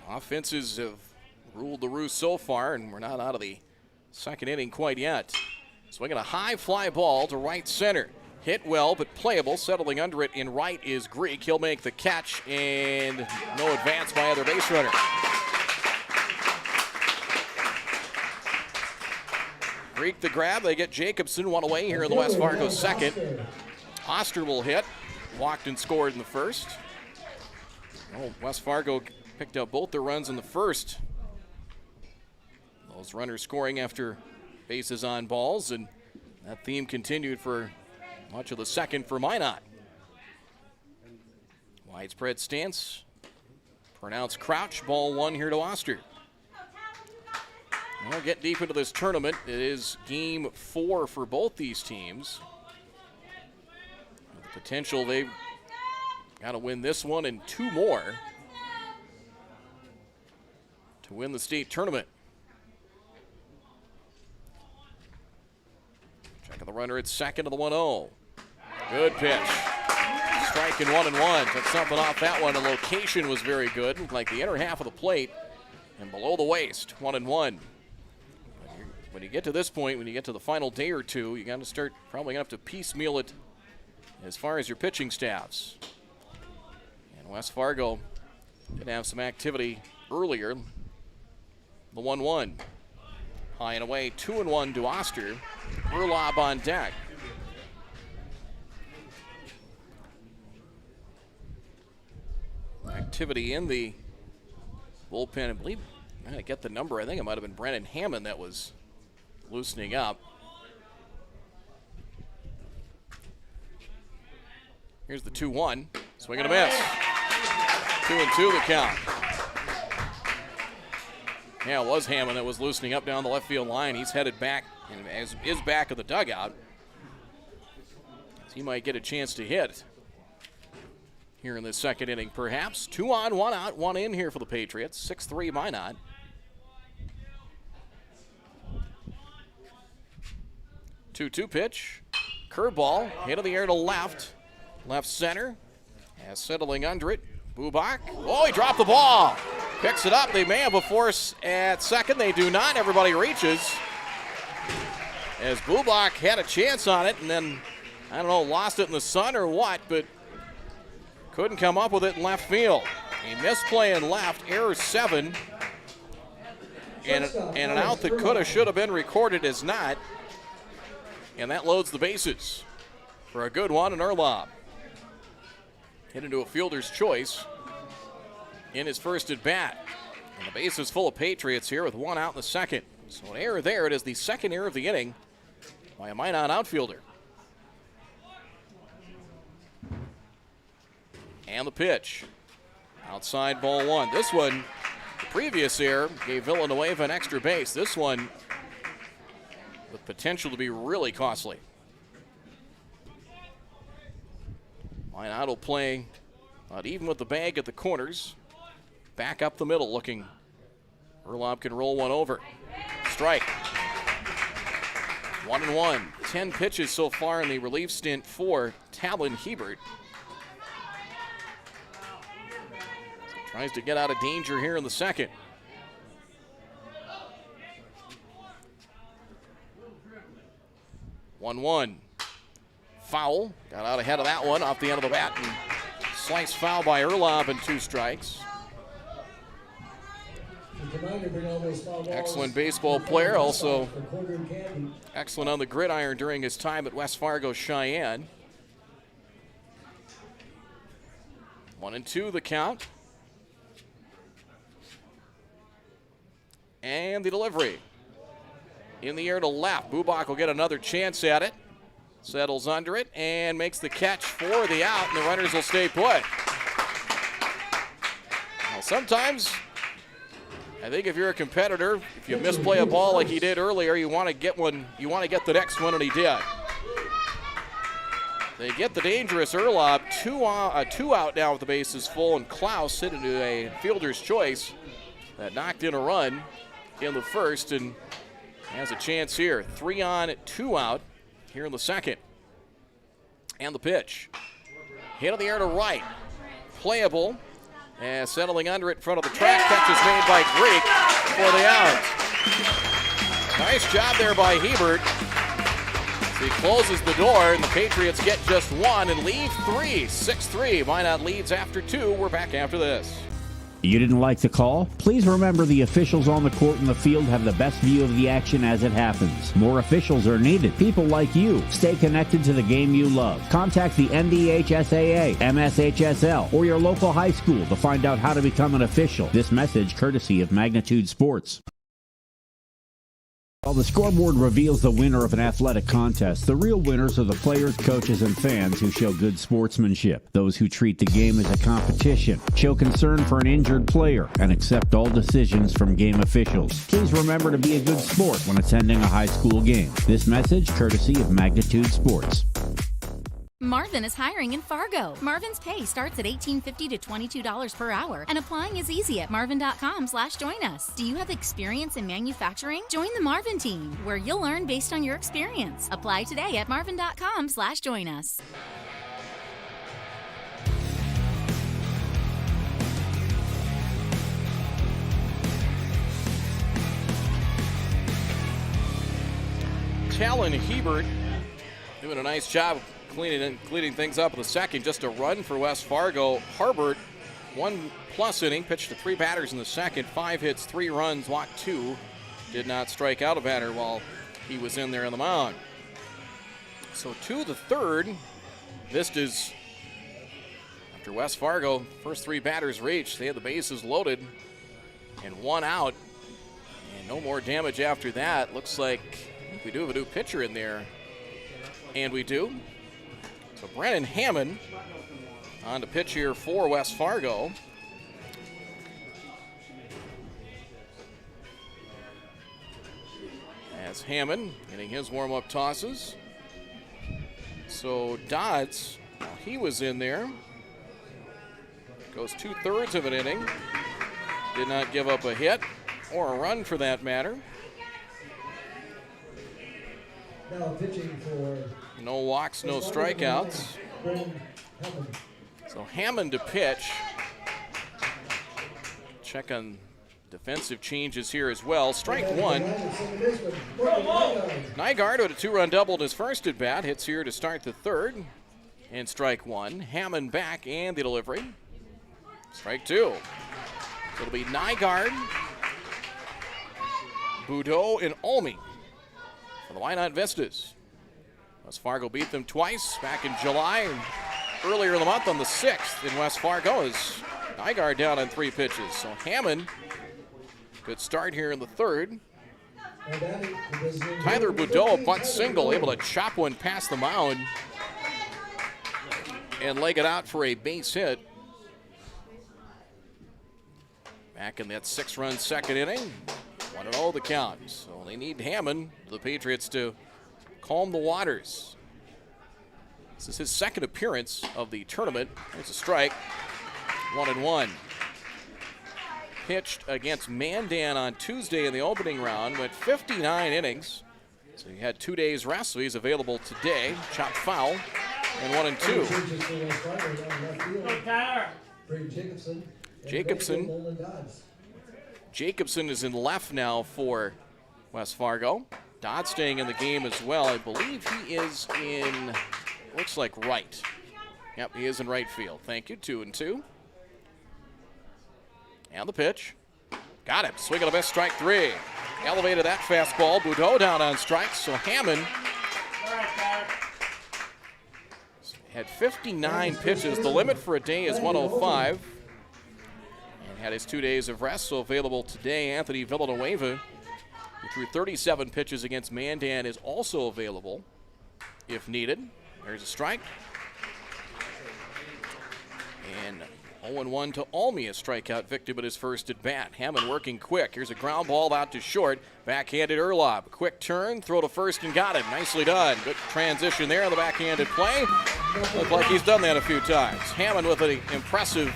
S2: Offenses have ruled the roost so far, and we're not out of the second inning quite yet. Swinging a high fly ball to right center. Hit well, but playable. Settling under it in right is Greek. He'll make the catch, and no advance by either base runner. Greek the grab. They get Jacobson 1 away here in the West Fargo second. Oster will hit. Walked and scored in the first. Oh, West Fargo picked up both their runs in the first. Those runners scoring after bases on balls, and that theme continued for much of the second for Minot. Widespread stance. Pronounced crouch. Ball 1 here to Oster. We'll get deep into this tournament. It is game 4 for both these teams. The potential, they've got to win this one and 2 more to win the state tournament. Checking the runner at second to the 1-0. Good pitch. Striking 1-1. Took something off that one. The location was very good. Looked like the inner half of the plate and below the waist. 1-1. When you get to this point, when you get to the final day or two, you got to start probably going to have to piecemeal it as far as your pitching staffs. And West Fargo did have some activity earlier. The 1-1. High and away, 2-1 to Oster. Urlaub on deck. Activity in the bullpen. I believe, I'm going to get the number. I think it might have been Brennan Hammond that was loosening up. Here's the 2-1. Swing and a miss. 2-2 the count. Yeah, it was Hammond that was loosening up down the left field line. He's headed back and is back of the dugout. He might get a chance to hit here in the second inning, perhaps. 2 on, 1 out, 1 in here for the Patriots. 6-3 Minot. 2-2 pitch. Curveball. Hit in the air to left. Left center. As settling under it. Bubak. Oh, he dropped the ball. Picks it up. They may have a force at second. They do not. Everybody reaches. As Bubak had a chance on it and then, I don't know, lost it in the sun or what, but couldn't come up with it in left field. A misplay in left. Error 7. And an out that could have, should have been recorded as not. And that loads the bases for a good one, and Urlaub hit into a fielder's choice in his first at bat. And the base is full of Patriots here with 1 out in the second. So an error there. It is the second error of the inning by a Minot outfielder. And the pitch. Outside ball 1. This one, the previous error gave Villanueva an extra base. This one with potential to be really costly. Minot will play not even with the bag at the corners. Back up the middle looking. Urlaub can roll one over. Strike. 1-1. 10 pitches so far in the relief stint for Talon Hebert. Tries to get out of danger here in the second. foul. Got out ahead of that one off the end of the bat. And slice foul by Erlob and 2 strikes. Excellent baseball player, also excellent on the gridiron during his time at West Fargo Cheyenne. 1-2 the count. And the delivery. In the air to left. Bubak will get another chance at it. Settles under it and makes the catch for the out, and the runners will stay put. Now, sometimes, I think if you're a competitor, if you misplay a ball like he did earlier, you want to get one. You want to get the next one, and he did. They get the dangerous Erlob, two out now with the bases full, and Klaus hit into a fielder's choice that knocked in a run in the first, and has a chance here. 3 on, 2 out here in the second. And the pitch. Hit in the air to right. Playable. And settling under it in front of the track. Catch is made by Greek for the out. Nice job there by Hebert. He closes the door, and the Patriots get just 1 and lead 3. 6-3. Minot leads after 2. We're back after this.
S13: You didn't like the call? Please remember the officials on the court and the field have the best view of the action as it happens. More officials are needed. People like you. Stay connected to the game you love. Contact the NDHSAA, MSHSL, or your local high school to find out how to become an official. This message courtesy of Magnitude Sports. While the scoreboard reveals the winner of an athletic contest, the real winners are the players, coaches, and fans who show good sportsmanship. Those who treat the game as a competition, show concern for an injured player, and accept all decisions from game officials. Please remember to be a good sport when attending a high school game. This message courtesy of Magnitude Sports.
S11: Marvin is hiring in Fargo. Marvin's pay starts at $18.50 to $22 per hour, and applying is easy at marvin.com/join us. Do you have experience in manufacturing? Join the Marvin team, where you'll learn based on your experience. Apply today at marvin.com/join us.
S2: Talon Hebert doing a nice job cleaning things up in the second. Just a run for West Fargo. Harbert, 1+ inning, pitched to 3 batters in the second. 5 hits, 3 runs, walked 2. Did not strike out a batter while he was in there on the mound. So to the third. Vistas, after West Fargo, first 3 batters reached. They had the bases loaded and 1 out. And no more damage after that. Looks like I think we do have a new pitcher in there. And we do. So Brennan Hammond on to pitch here for West Fargo. As Hammond getting his warm-up tosses. So Dodds, while he was in there, goes 2/3 of an inning. Did not give up a hit or a run for that matter.
S8: Now pitching for
S2: no walks, no strikeouts. So Hammond to pitch. Check on defensive changes here as well. Strike 1. Nygaard with a 2-run double in his first at bat. Hits here to start the third. And strike 1. Hammond back and the delivery. Strike 2. So it'll be Nygaard, Boudreau, and Olmi for the Minot Vistas. West Fargo beat them twice back in July and earlier in the month on the 6th in West Fargo as Nygaard down on 3 pitches. So Hammond, good start here in the third. Tyler Boudreau, a bunt single, able to chop one past the mound and leg it out for a base hit. Back in that 6-run second inning. 1-0 the count. So they need Hammond, the Patriots, to calm the waters. This is his second appearance of the tournament. There's a strike. 1-1. Pitched against Mandan on Tuesday in the opening round. Went 59 innings. So he had 2 days rest, so he's available today. Chopped foul. And 1-2. Jacobson is in left now for West Fargo. Dodd staying in the game as well. I believe he is in looks like right. Yep, he is in right field. Thank you. 2-2. And the pitch. Got him. Swing and a miss, strike 3. Elevated that fastball. Boudreau down on strikes. So Hammond had 59 pitches. The limit for a day is 105. And had his 2 days of rest, so available today. Anthony Villanueva, who threw 37 pitches against Mandan, is also available if needed. There's a strike. And 0-1 to Almi, a strikeout victim at his first at bat. Hammond working quick. Here's a ground ball out to short. Backhanded Urlaub. Quick turn, throw to first and got it. Nicely done. Good transition there on the backhanded play. Looked like he's done that a few times. Hammond with an impressive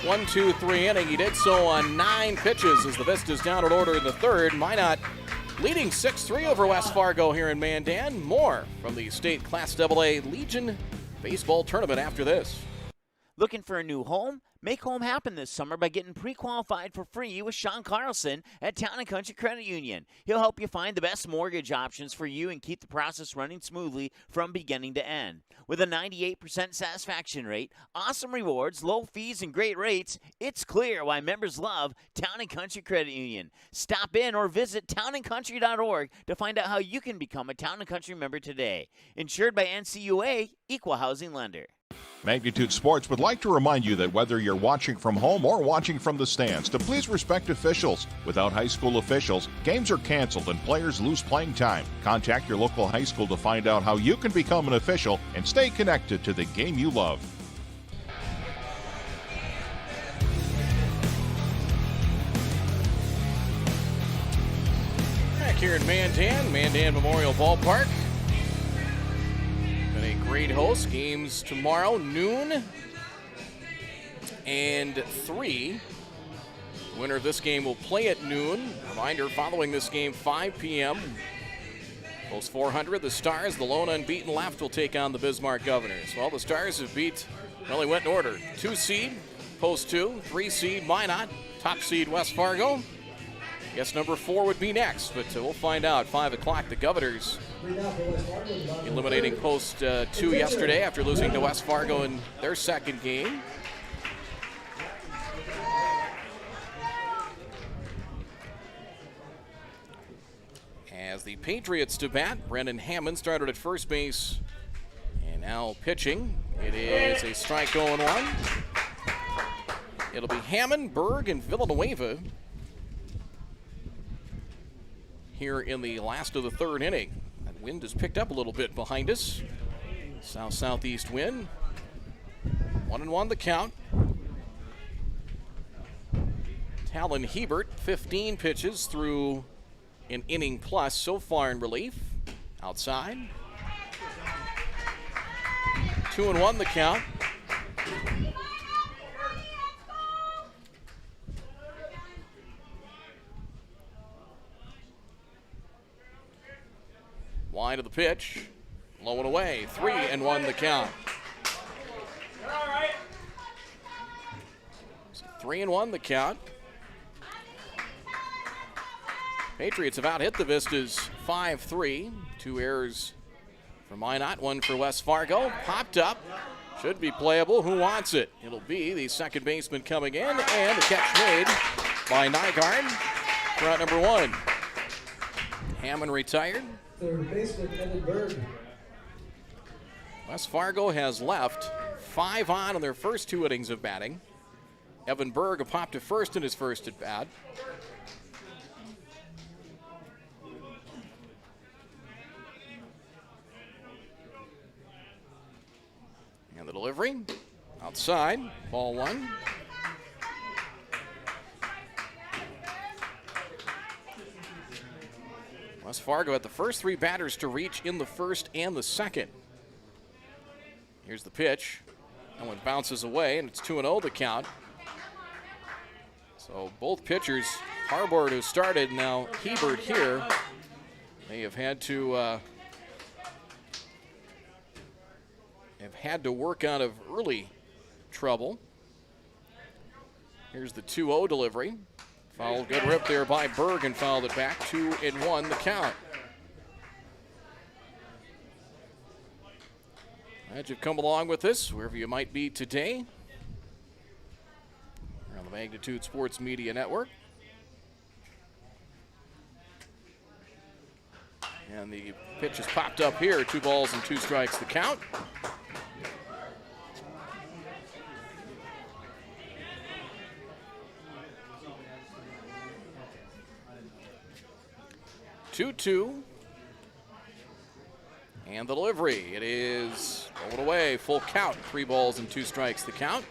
S2: 1-2-3 inning. He did so on 9 pitches as the Vistas down in order in the third. Minot leading 6-3 over West Fargo here in Mandan. More from the state Class AA Legion baseball tournament after this.
S3: Looking for a new home? Make home happen this summer by getting pre-qualified for free with Sean Carlson at Town & Country Credit Union. He'll help you find the best mortgage options for you and keep the process running smoothly from beginning to end. With a 98% satisfaction rate, awesome rewards, low fees, and great rates, it's clear why members love Town & Country Credit Union. Stop in or visit townandcountry.org to find out how you can become a Town & Country member today. Insured by NCUA, Equal Housing Lender.
S12: Magnitude Sports would like to remind you that whether you're watching from home or watching from the stands, to please respect officials. Without high school officials, games are canceled and players lose playing time. Contact your local high school to find out how you can become an official and stay connected to the game you love.
S2: Back here in Mandan Memorial Ballpark. A great host. Games tomorrow, noon and 3. Winner of this game will play at noon. Reminder, following this game, 5 p.m. Post 400, the Stars, the lone unbeaten left, will take on the Bismarck Governors. Well, the Stars have beat, well, they went in order. 2 seed, Post 2, 3 seed, Minot, top seed, West Fargo. Guess number 4 would be next, but we'll find out. 5 o'clock, the Governors eliminating Post 2 yesterday after losing to West Fargo in their second game. As the Patriots to bat, Brendan Hammond started at first base and now pitching. It is a strike 0-1. It'll be Hammond, Berg, and Villanueva here in the last of the third inning. That wind has picked up a little bit behind us. South-southeast wind. 1-1 the count. Talon Hebert, 15 pitches through an inning plus so far in relief. Outside. 2-1 the count. Wide of the pitch, low and away, 3-1 the count. So 3-1 the count. Patriots have out-hit the Vistas 5-3. 2 errors for Minot, 1 for West Fargo. Popped up, should be playable. Who wants it? It'll be the second baseman coming in, and the catch made by Nygaard for out number 1. Hammond retired.
S8: Third baseman, Evan Berg.
S2: West Fargo has left 5 on in their first 2 innings of batting. Evan Berg popped to first in his first at bat. And the delivery outside, ball 1. West Fargo had the first 3 batters to reach in the first and the second. Here's the pitch. That one bounces away, and it's 2-0 the count. So both pitchers, Harbord who started, now Hebert here, they have had to work out of early trouble. Here's the 2-0 delivery. Foul, good rip there by Berg and fouled it back. 2-1 the count. Glad you've come along with us, wherever you might be today. We're on the Magnitude Sports Media Network. And the pitch has popped up here. 2 balls and 2 strikes the count. Two. And the delivery. It is rolled away. Full count. 3 balls and 2 strikes the count.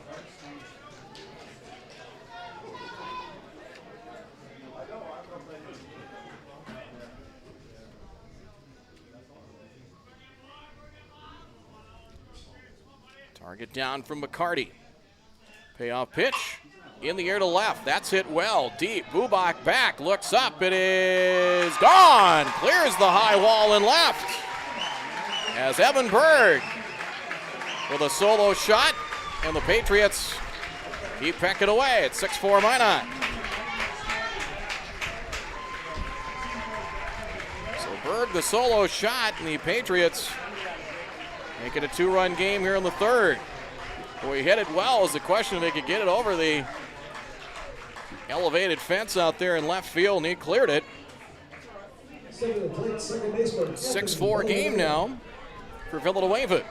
S2: Target down from McCarty. Payoff pitch. In the air to left. That's hit well. Deep. Bubak back. Looks up. It is gone. Clears the high wall and left. As Evan Berg with a solo shot. And the Patriots keep pecking away at 6-4 Minot. So Berg the solo shot, and the Patriots make it a 2-run game here in the 3rd. Boy, he hit it well. Is the question if they could get it over the elevated fence out there in left field, and he cleared it. 6-4 game now for Villanueva.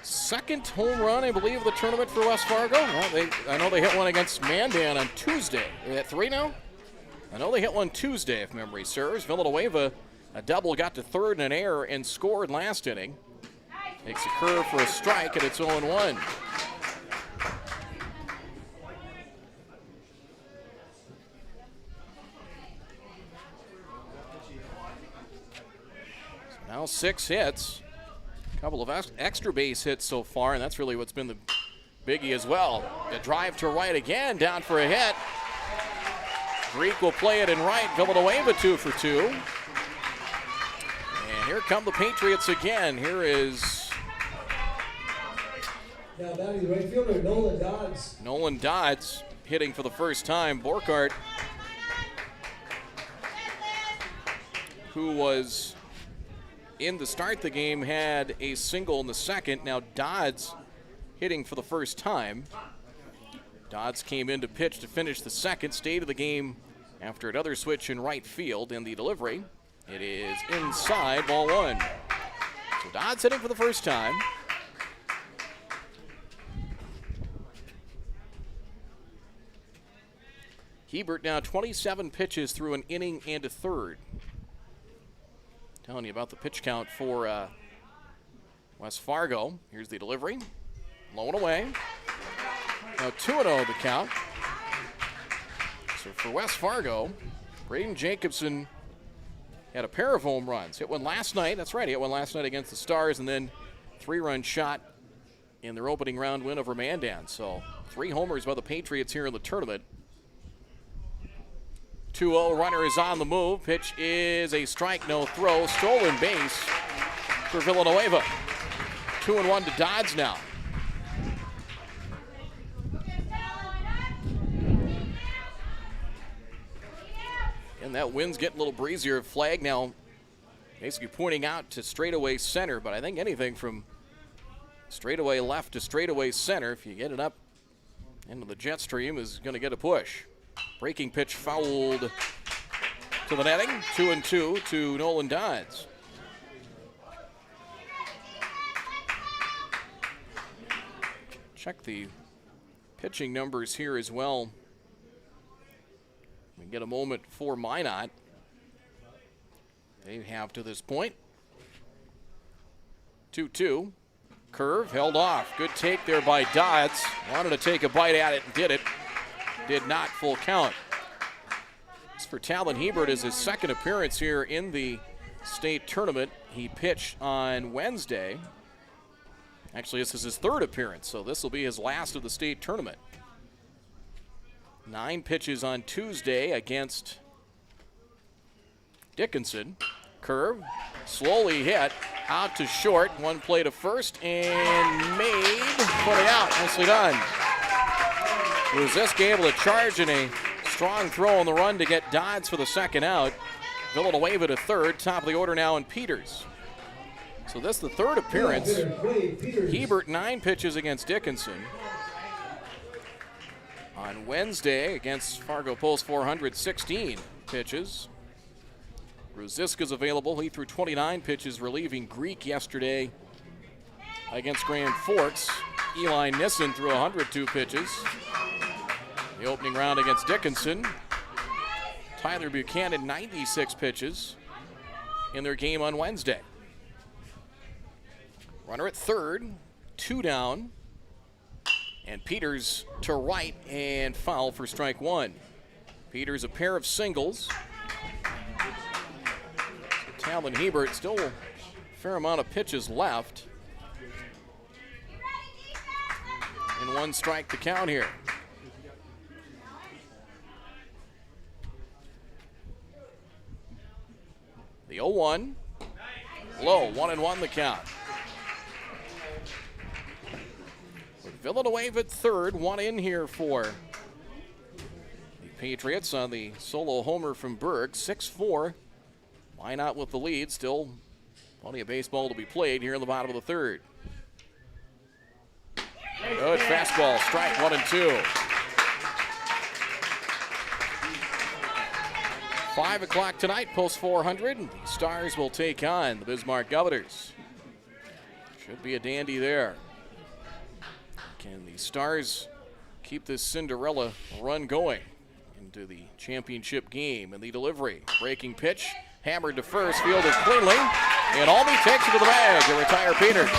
S2: 2nd home run, I believe, of the tournament for West Fargo. Well, I know they hit one against Mandan on Tuesday. Are they at 3 now? I know they hit one Tuesday, if memory serves. Villanueva, a double, got to 3rd in an error and scored last inning. Makes a curve for a strike, and it's 0-1. So now 6 hits. A couple of extra base hits so far, and that's really what's been the biggie as well. The drive to right again, down for a hit. Greek will play it in right. Villanueva 2 for 2. And here come the Patriots again. Here is
S8: now batting right fielder Nolan Dodds.
S2: Nolan Dodds hitting for the first time. Borkart, who was in to start the game, had a single in the 2nd. Now Dodds hitting for the first time. Dodds came in to pitch to finish the 2nd, stayed of the game after another switch in right field. In the delivery, it is inside, ball 1. So Dodds hitting for the first time. Hebert now 27 pitches through an inning and a 3rd. Telling you about the pitch count for West Fargo. Here's the delivery. Low and away. Now 2-0 the count. So for West Fargo, Braden Jacobson had a pair of home runs. Hit one last night. That's right, he hit one last night against the Stars, and then 3-run shot in their opening round win over Mandan. So 3 homers by the Patriots here in the tournament. 2-0, runner is on the move. Pitch is a strike, no throw. Stolen base for Villanueva. 2-1 to Dodds now. And that wind's getting a little breezier. Flag now basically pointing out to straightaway center, but I think anything from straightaway left to straightaway center, if you get it up into the jet stream, is going to get a push. Breaking pitch fouled to the netting. 2-2 to Nolan Dodds. Check the pitching numbers here as well. We get a moment for Minot. They have to this point. 2-2. Curve held off. Good take there by Dodds. Wanted to take a bite at it and did it. Did not, full count. As for Talon Hebert, is his 2nd appearance here in the state tournament. He pitched on Wednesday. Actually, this is his 3rd appearance, so this will be his last of the state tournament. 9 pitches on Tuesday against Dickinson. Curve, slowly hit, out to short. 1 play to first, and made. Put it out, nicely done. Ruzisk able to charge in a strong throw on the run to get Dodds for the 2nd out. Villanueva to 3rd, top of the order now in Peters. So this is the third appearance. Hebert 9 pitches against Dickinson. On Wednesday against Fargo Post 400, 16 pitches. Ruziska's available. He threw 29 pitches, relieving Greek yesterday against Grand Forks. Eli Nissen threw 102 pitches. The opening round against Dickinson. Tyler Buchanan, 96 pitches in their game on Wednesday. Runner at third, 2 down. And Peters to right and foul for strike 1. Peters a pair of singles. Talon Hebert still a fair amount of pitches left. And 1 strike to count here. The 0-1. Low, 1-1 the count. Villanueva at third, 1 in here for the Patriots on the solo homer from Berg. 6-4. Why not with the lead? Still plenty of baseball to be played here in the bottom of the third. Good fastball, strike 1 and 2. 5 o'clock tonight, post 400. The Stars will take on the Bismarck Governors. Should be a dandy there. Can the Stars keep this Cinderella run going into the championship game? And the delivery, breaking pitch, hammered to first, fielded cleanly, and Albee takes it to the bag to retire Peters.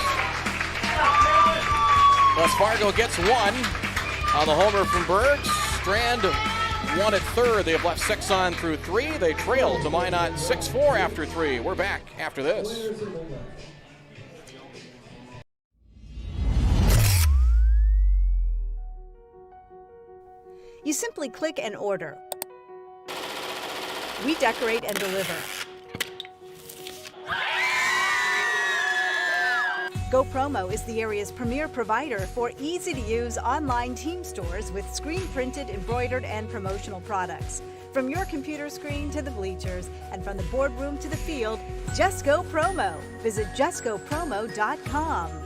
S2: West Fargo gets 1 on the homer from Berg. Strand 1 at third. They have left 6 on through 3. They trail to Minot 6-4 after 3. We're back after this.
S4: You simply click and order. We decorate and deliver. GoPromo is the area's premier provider for easy-to-use online team stores with screen-printed, embroidered, and promotional products. From your computer screen to the bleachers, and from the boardroom to the field, just go promo. Visit justgopromo.com.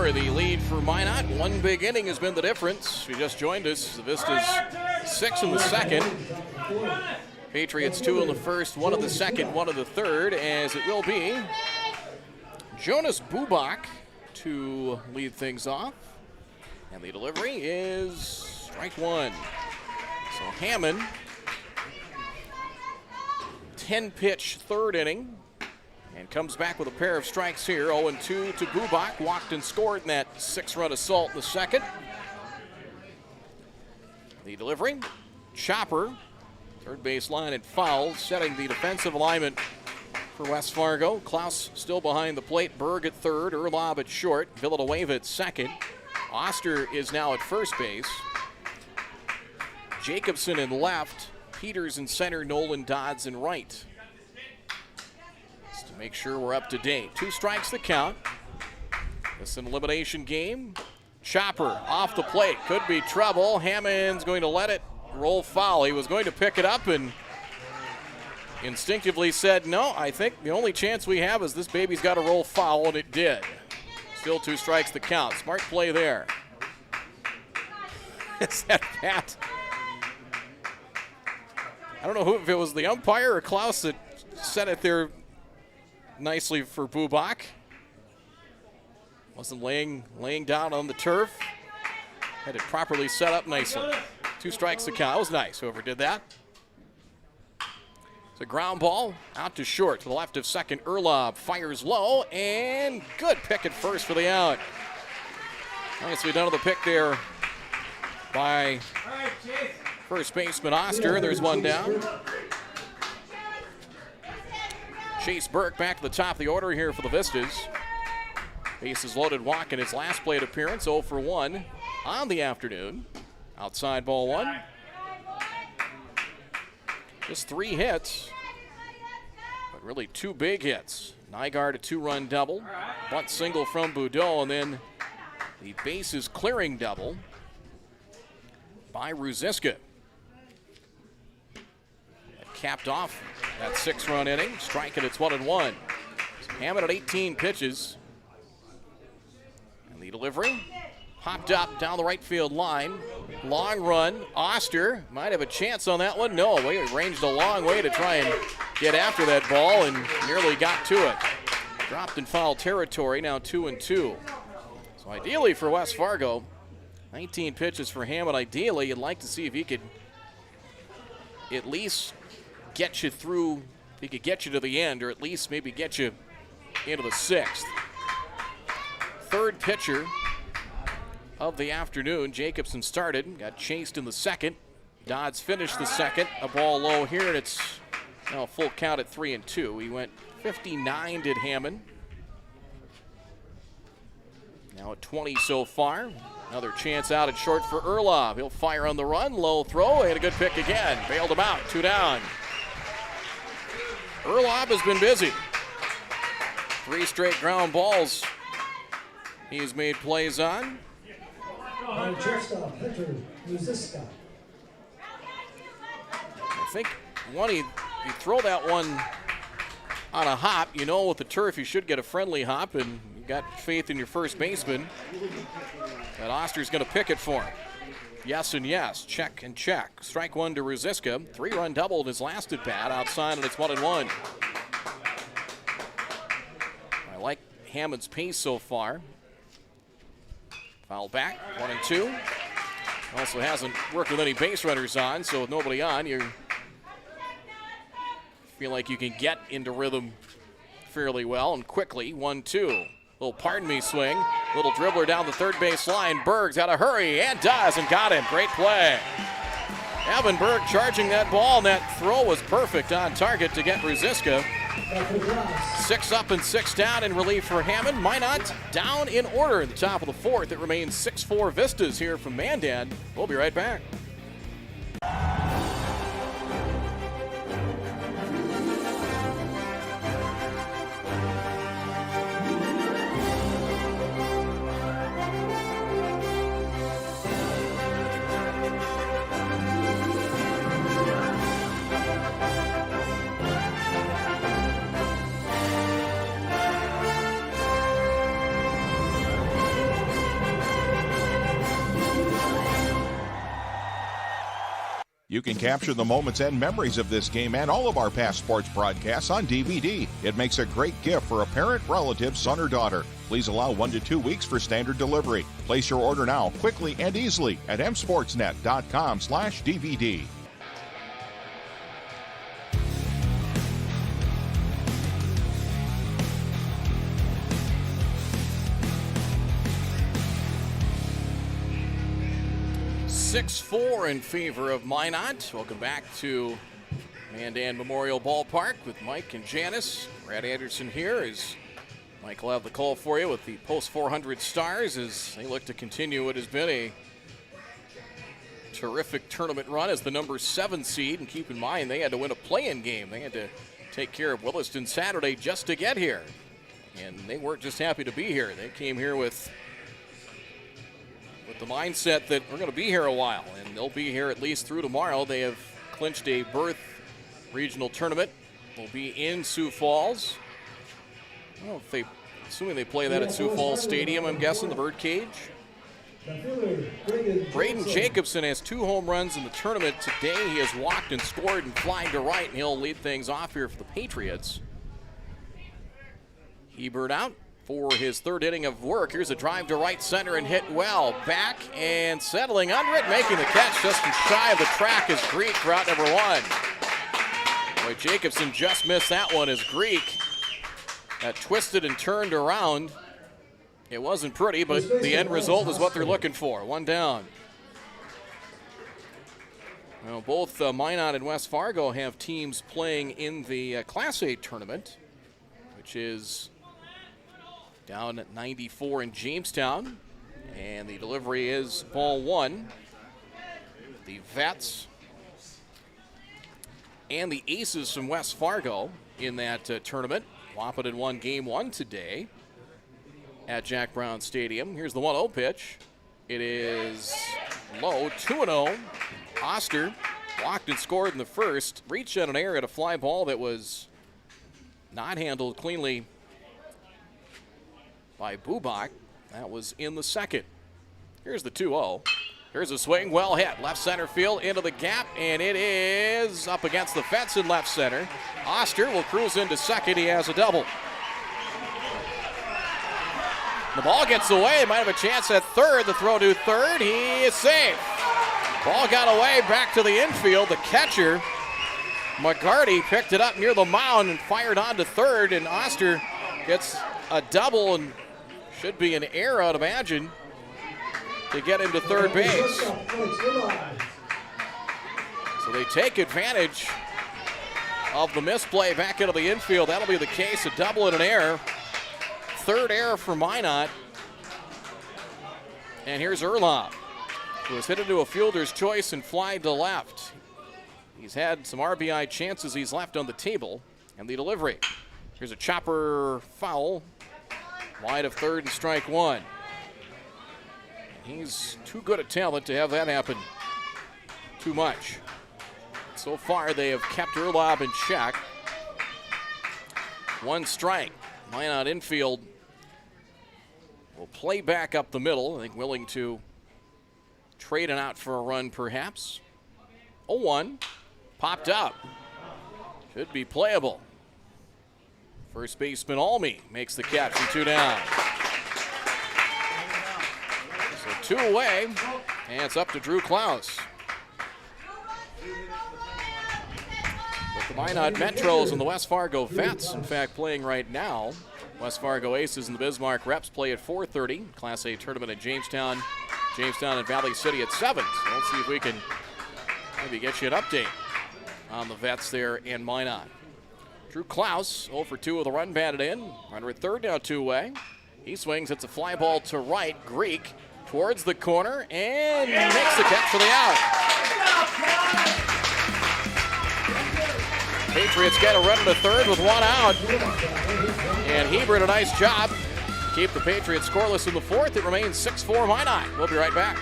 S2: The lead for Minot. 1 big inning has been the difference. If you just joined us, the Vistas 6 in the second. Patriots 2 in the first, 1 in the second, 1 in the third, as it will be Jonas Bubak to lead things off. And the delivery is strike 1. So Hammond, 10-pitch third inning. And comes back with a pair of strikes here. 0-2 to Bubak. Walked and scored in that 6-run assault in the second. The delivery. Chopper. Third base line and foul. Setting the defensive alignment for West Fargo. Klaus still behind the plate. Berg at third. Erlob at short. Villanueva at second. Oster is now at first base. Jacobson in left. Peters in center. Nolan Dodds in right. To make sure we're up to date. 2 strikes the count. This is an elimination game. Chopper off the plate. Could be trouble. Hammond's going to let it roll foul. He was going to pick it up and instinctively said, no, I think the only chance we have is this baby's got to roll foul, and it did. Still 2 strikes the count. Smart play there. Is that Pat? I don't know if it was the umpire or Klaus that set it there nicely for Bubak. Wasn't laying down on the turf. Had it properly set up nicely. 2 strikes to count. That was nice, whoever did that. It's a ground ball out to short to the left of second. Erlob fires low, and good pick at first for the out. Nicely done on the pick there by first baseman Oster. There's 1 down. Chase Burke back to the top of the order here for the Vistas. Bases loaded walk in his last plate appearance, 0 for 1 on the afternoon. Outside ball 1. Just 3 hits, but really 2 big hits. Nygaard a 2-run double, bunt single from Boudreau, and then the bases clearing double by Ruziska. That capped off that 6-run inning. Striking, it's 1-1. Hammond at 18 pitches. And the delivery popped up down the right field line. Long run. Oster might have a chance on that one. No, he ranged a long way to try and get after that ball and nearly got to it. Dropped in foul territory, now 2-2. So ideally for West Fargo, 19 pitches for Hammond. Ideally, you'd like to see if he could at least get you through, if he could get you to the end, or at least maybe get you into the 6th. Third pitcher of the afternoon, Jacobson started, got chased in the 2nd. Dodds finished the 2nd, a ball low here, and it's now a full count at 3-2. He went 59, did Hammond. Now at 20 so far. Another chance out at short for Erlob. He'll fire on the run, low throw, and a good pick again. Bailed him out, 2 down. Erlob has been busy. 3 straight ground balls he's made plays on.
S8: On shortstop, Hunter Ruziska.
S2: I think you throw that one on a hop. You know, with the turf, you should get a friendly hop, and you got faith in your first baseman that Oster's going to pick it for him. Yes and yes, check and check. Strike 1 to Ruziska. 3-run double in his last at bat outside, and it's 1-1. I like Hammond's pace so far. Foul back, 1-2. Also hasn't worked with any base runners on, so with nobody on, you feel like you can get into rhythm fairly well and quickly. 1-2. Little pardon me swing. Little dribbler down the third base line. Berg's got to hurry and does and got him. Great play. Evan Berg charging that ball, and that throw was perfect on target to get Ruziska. 6 up and 6 down in relief for Hammond. Minot down in order in the top of the 4th. It remains 6-4 Vistas here from Mandan. We'll be right back.
S12: You can capture the moments and memories of this game and all of our past sports broadcasts on DVD. It makes a great gift for a parent, relative, son, or daughter. Please allow 1 to 2 weeks for standard delivery. Place your order now, quickly and easily at msportsnet.com/DVD. .6-4 in favor of Minot. Welcome back to Mandan Memorial Ballpark with Mike and Janice. Brad Anderson here as Mike will have the call for you with the post 400 Stars as they look to continue what has been a terrific tournament run as the number 7 seed. And keep in mind, they had to win a play-in game. They had to take care of Williston Saturday just to get here. And they weren't just happy to be here. They came here with the mindset that we're going to be here a while, and they'll be here at least through tomorrow. They have clinched a berth regional tournament. They'll be in Sioux Falls. I don't know if assuming they play that at Sioux Falls Stadium, I'm guessing, the Birdcage. Braden Jacobson has 2 home runs in the tournament today. He has walked and scored and flying to right, and he'll lead things off here for the Patriots. Hebert out for his 3rd inning of work. Here's a drive to right center and hit well. Back and settling under it, making the catch just shy of the track is Greek for out number 1. Boy, Jacobson just missed that one as Greek that twisted and turned around. It wasn't pretty, but the end result is what they're looking for. 1 down. Well, both Minot and West Fargo have teams playing in the Class A tournament.
S2: which is down at 94 in Jamestown. And the delivery is ball one. The Vets and the Aces from West Fargo in that tournament. Wahpeton won game one today at Jack Brown Stadium. Here's the 1-0 pitch. It is low, 2-0. Oster walked and scored in the first. Reached on an error at a fly ball that was not handled cleanly by Bubak. That was in the second. Here's the 2-0. Here's a swing, well hit. Left center field into the gap, and it is up against the fence in left center. Oster will cruise into second. He has a double. The ball gets away. Might have a chance at third. The throw to third. He is safe. Ball got away back to the infield. The catcher, McCarty, picked it up near the mound and fired on to third, and Oster gets a double and should be an error, I'd imagine, to get him to third base. So they take advantage of the misplay back into the infield. That'll be the case, a double and an error. Third error for Minot. And here's Erlob, who was hit into a fielder's choice and fly to left. He's had some RBI chances he's left on the table. And the delivery. Here's a chopper foul. Wide of third and strike one. He's too good a talent to have that happen too much. So far, they have kept Erlob in check. One strike. Minot infield will play back up the middle. I think willing to trade it out for a run, perhaps. 0-1. Popped up. Should be playable. First baseman Almy makes the catch and two down. So two away, and it's up to Drew Klaus. With the Minot Metros and the West Fargo Vets, in fact, playing right now. West Fargo Aces and the Bismarck Reps play at 4:30. Class A tournament at Jamestown and Valley City at 7. So let's see if we can maybe get you an update on the Vets there in Minot. Drew Klaus, 0 for 2 with a run batted in. Runner at third, now two away. He swings, it's a fly ball to right. Greek towards the corner and makes the catch for the out. Patriots get a run to third with one out. And Hebert, a nice job. Keep the Patriots scoreless in the fourth. It remains 6-4 Minot. We'll be right back.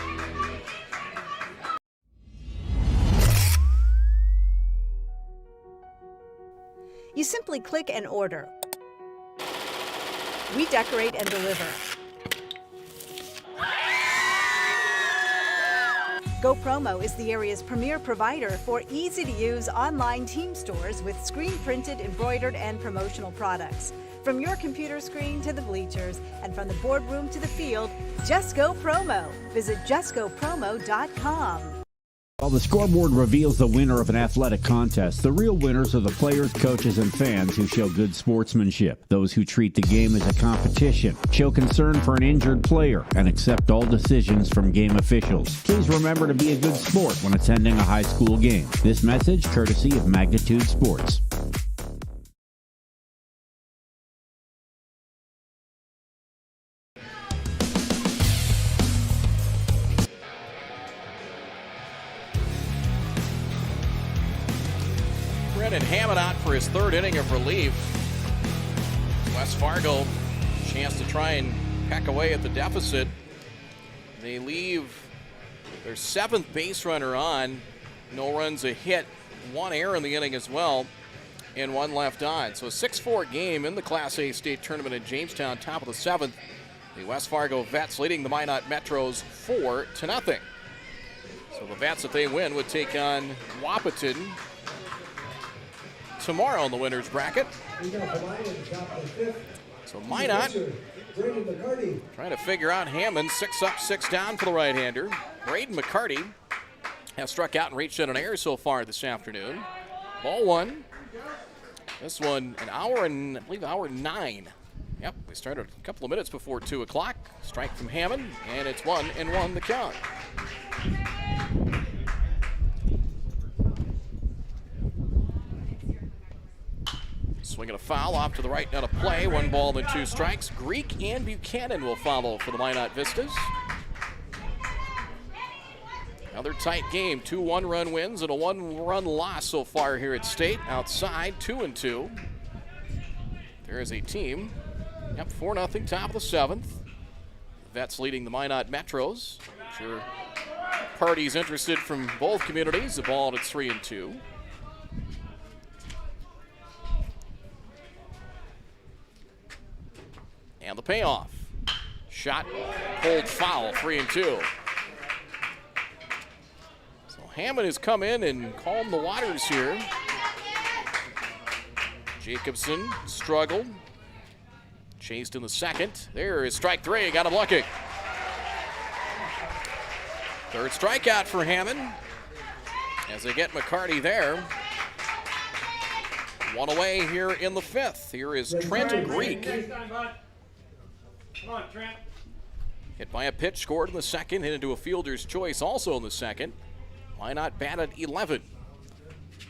S4: You simply click and order. We decorate and deliver. GoPromo is the area's premier provider for easy-to-use online team stores with screen-printed, embroidered, and promotional products. From your computer screen to the bleachers, and from the boardroom to the field, just go promo. Visit justgopromo.com.
S13: While the scoreboard reveals the winner of an athletic contest, the real winners are the players, coaches, and fans who show good sportsmanship. Those who treat the game as a competition, show concern for an injured player, and accept all decisions from game officials. Please remember to be a good sport when attending a high school game. This message courtesy of Magnitude Sports.
S2: And Hammond out for his third inning of relief. West Fargo, chance to try and peck away at the deficit. They leave their seventh base runner on. No runs, a hit, one error in the inning as well, and one left on. So a 6-4 game in the Class A state tournament in Jamestown, top of the seventh. The West Fargo Vets leading the Minot Metros 4-0. So the Vets, if they win, would take on Wahpeton tomorrow in the winner's bracket. So Minot trying to figure out Hammond. 6 up, 6 down for the right-hander. Braden McCarty has struck out and reached on an error so far this afternoon. Ball one. This one an hour and, I believe, hour 9. Yep, we started a couple of minutes before 2 o'clock. Strike from Hammond, and it's 1-1 the count. Swinging a foul off to the right, not a play. 1 ball and 2 strikes. Greek and Buchanan will follow for the Minot Vistas. Another tight game. 2 one-run wins and a 1-run loss so far here at State. Outside, 2-2. There is a team. Yep, 4-0, top of the 7th. The Vets leading the Minot Metros. Sure, parties interested from both communities. The ball at 3-2. And the payoff. Shot, pulled foul, 3-2. So Hammond has come in and calmed the waters here. Jacobson struggled. Chased in the second. There is strike 3, got him looking. Third strikeout for Hammond. As they get McCarty there. 1 away here in the 5th. Here is Trent Greek.
S14: Come on, Trent.
S2: Hit by a pitch, scored in the second, hit into a fielder's choice also in the second. Why not bat at 11?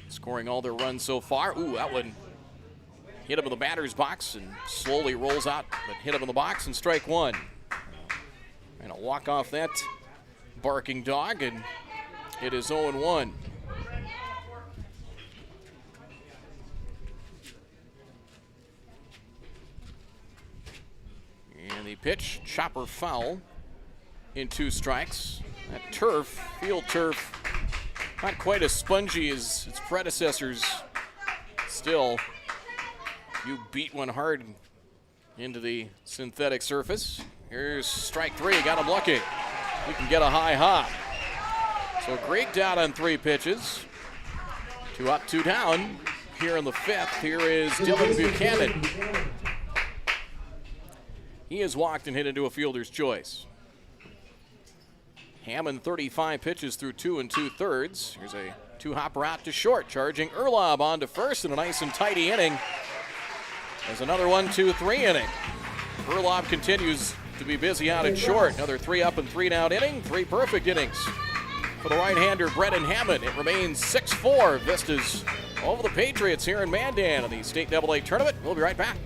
S2: Scoring all their runs so far. Ooh, that one hit him in the batter's box and slowly rolls out, but hit him in the box and strike 1. And a walk off that barking dog, and it is 0-1. And the pitch, chopper foul in 2 strikes. That turf, field turf, not quite as spongy as its predecessors. Still, you beat one hard into the synthetic surface. Here's strike 3, got him lucky. He can get a high hop. So Greek down on 3 pitches. 2 up, 2 down. Here in the 5th, here is Dylan Buchanan. He has walked and hit into a fielder's choice. Hammond 35 pitches through 2 2/3. Here's a 2-hopper out to short, charging Erlob on to first in a nice and tidy inning. There's another 1-2-3 inning. Erlob continues to be busy out at short. Another 3 up and 3 down inning, 3 perfect innings for the right-hander Brendan Hammond. It remains 6-4. Vistas over the Patriots here in Mandan in the State AA tournament. We'll be right back.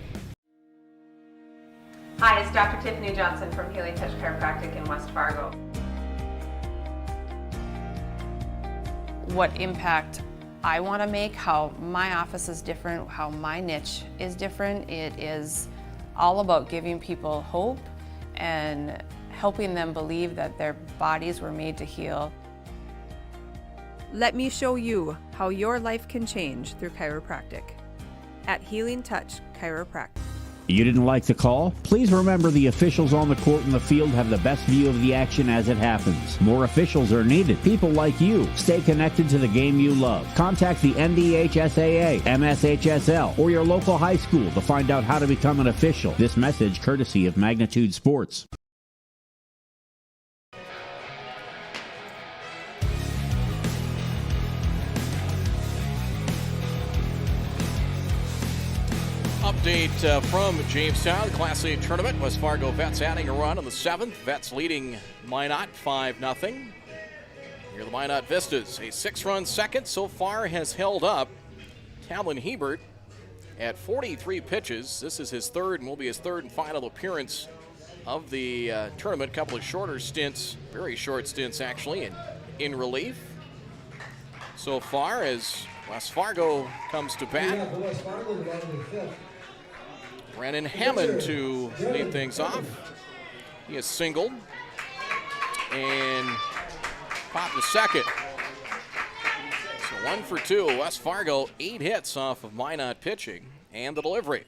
S5: Hi, it's Dr. Tiffany Johnson from Healy Touch Chiropractic in West Fargo.
S6: What impact I want to make, how my office is different, how my niche is different. It is all about giving people hope and helping them believe that their bodies were made to heal.
S7: Let me show you how your life can change through chiropractic at Healing Touch Chiropractic.
S13: You didn't like the call? Please remember the officials on the court and the field have the best view of the action as it happens. More officials are needed. People like you. Stay connected to the game you love. Contact the NDHSAA, MSHSL, or your local high school to find out how to become an official. This message courtesy of Magnitude Sports.
S2: Update from Jamestown, Class A tournament. West Fargo Vets adding a run on the 7th. Vets leading Minot 5-0. Here are the Minot Vistas. A 6-run second so far has held up. Talon Hebert at 43 pitches. This is his 3rd and will be his 3rd and final appearance of the tournament. A couple of shorter stints, very short stints actually, in relief. So far as West Fargo comes to bat. Brennan Hammond to lead things off. He has singled and popped a second. So 1 for 2. West Fargo 8 hits off of Minot pitching and the delivery.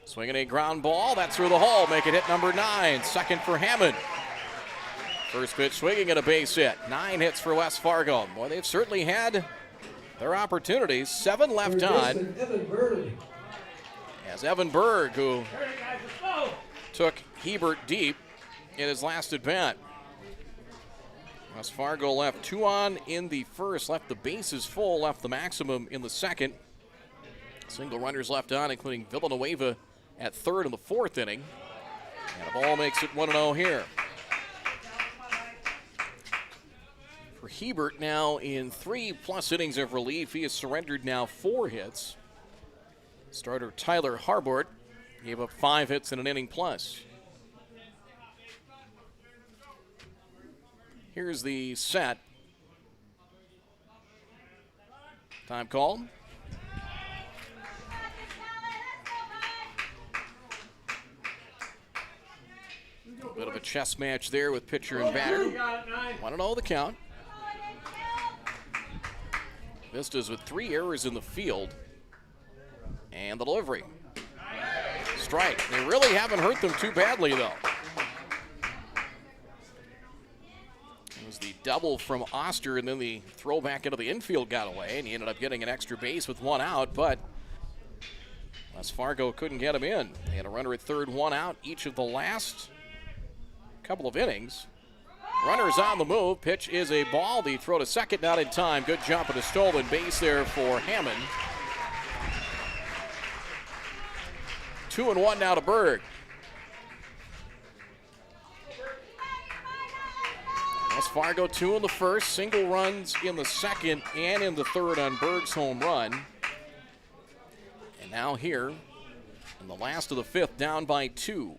S2: Swinging a ground ball. That's through the hole. Make it hit number 9. Second for Hammond. First pitch swinging at a base hit. 9 hits for West Fargo. Boy, they've certainly had their opportunities. 7 left on. As Evan Berg, who took Hebert deep in his last at bat. West Fargo left 2 on in the first, left the bases full, left the maximum in the second. Single runners left on, including Villanueva at 3rd in the 4th inning. And a ball makes it 1-0 here. For Hebert now in 3+ innings of relief, he has surrendered now 4 hits. Starter Tyler Harbort gave up 5 hits in an inning plus. Here's the set. Time call. A bit of a chess match there with pitcher and batter. 1-0 the count. Vistas with 3 errors in the field. And the delivery. Strike. They really haven't hurt them too badly, though. It was the double from Oster, and then the throw back into the infield got away, and he ended up getting an extra base with 1 out, but West Fargo couldn't get him in. They had a runner at third, 1 out each of the last couple of innings. Runners on the move. Pitch is a ball. The throw to second, not in time. Good jump at a stolen base there for Hammond. 2-1 now to Berg. West Fargo 2 in the first, single runs in the second and in the third on Berg's home run. And now here in the last of the fifth, down by 2.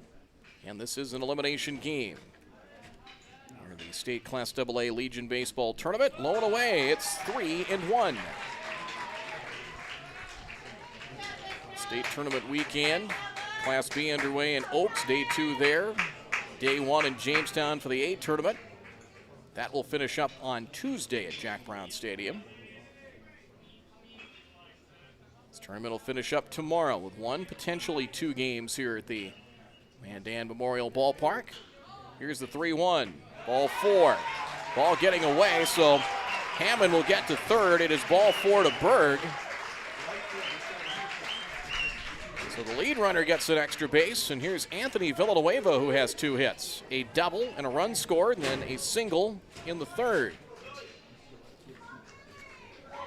S2: And this is an elimination game. Or the State Class AA Legion Baseball Tournament. Low and away, it's 3-1. State Tournament weekend. Class B underway in Oaks, day 2 there. Day 1 in Jamestown for the A tournament. That will finish up on Tuesday at Jack Brown Stadium. This tournament will finish up tomorrow with 1, potentially 2 games here at the Mandan Memorial Ballpark. Here's the 3-1. Ball 4. Ball getting away, so Hammond will get to third. It is ball 4 to Berg. So the lead runner gets an extra base, and here's Anthony Villanueva, who has 2 hits. A double and a run scored, and then a single in the third.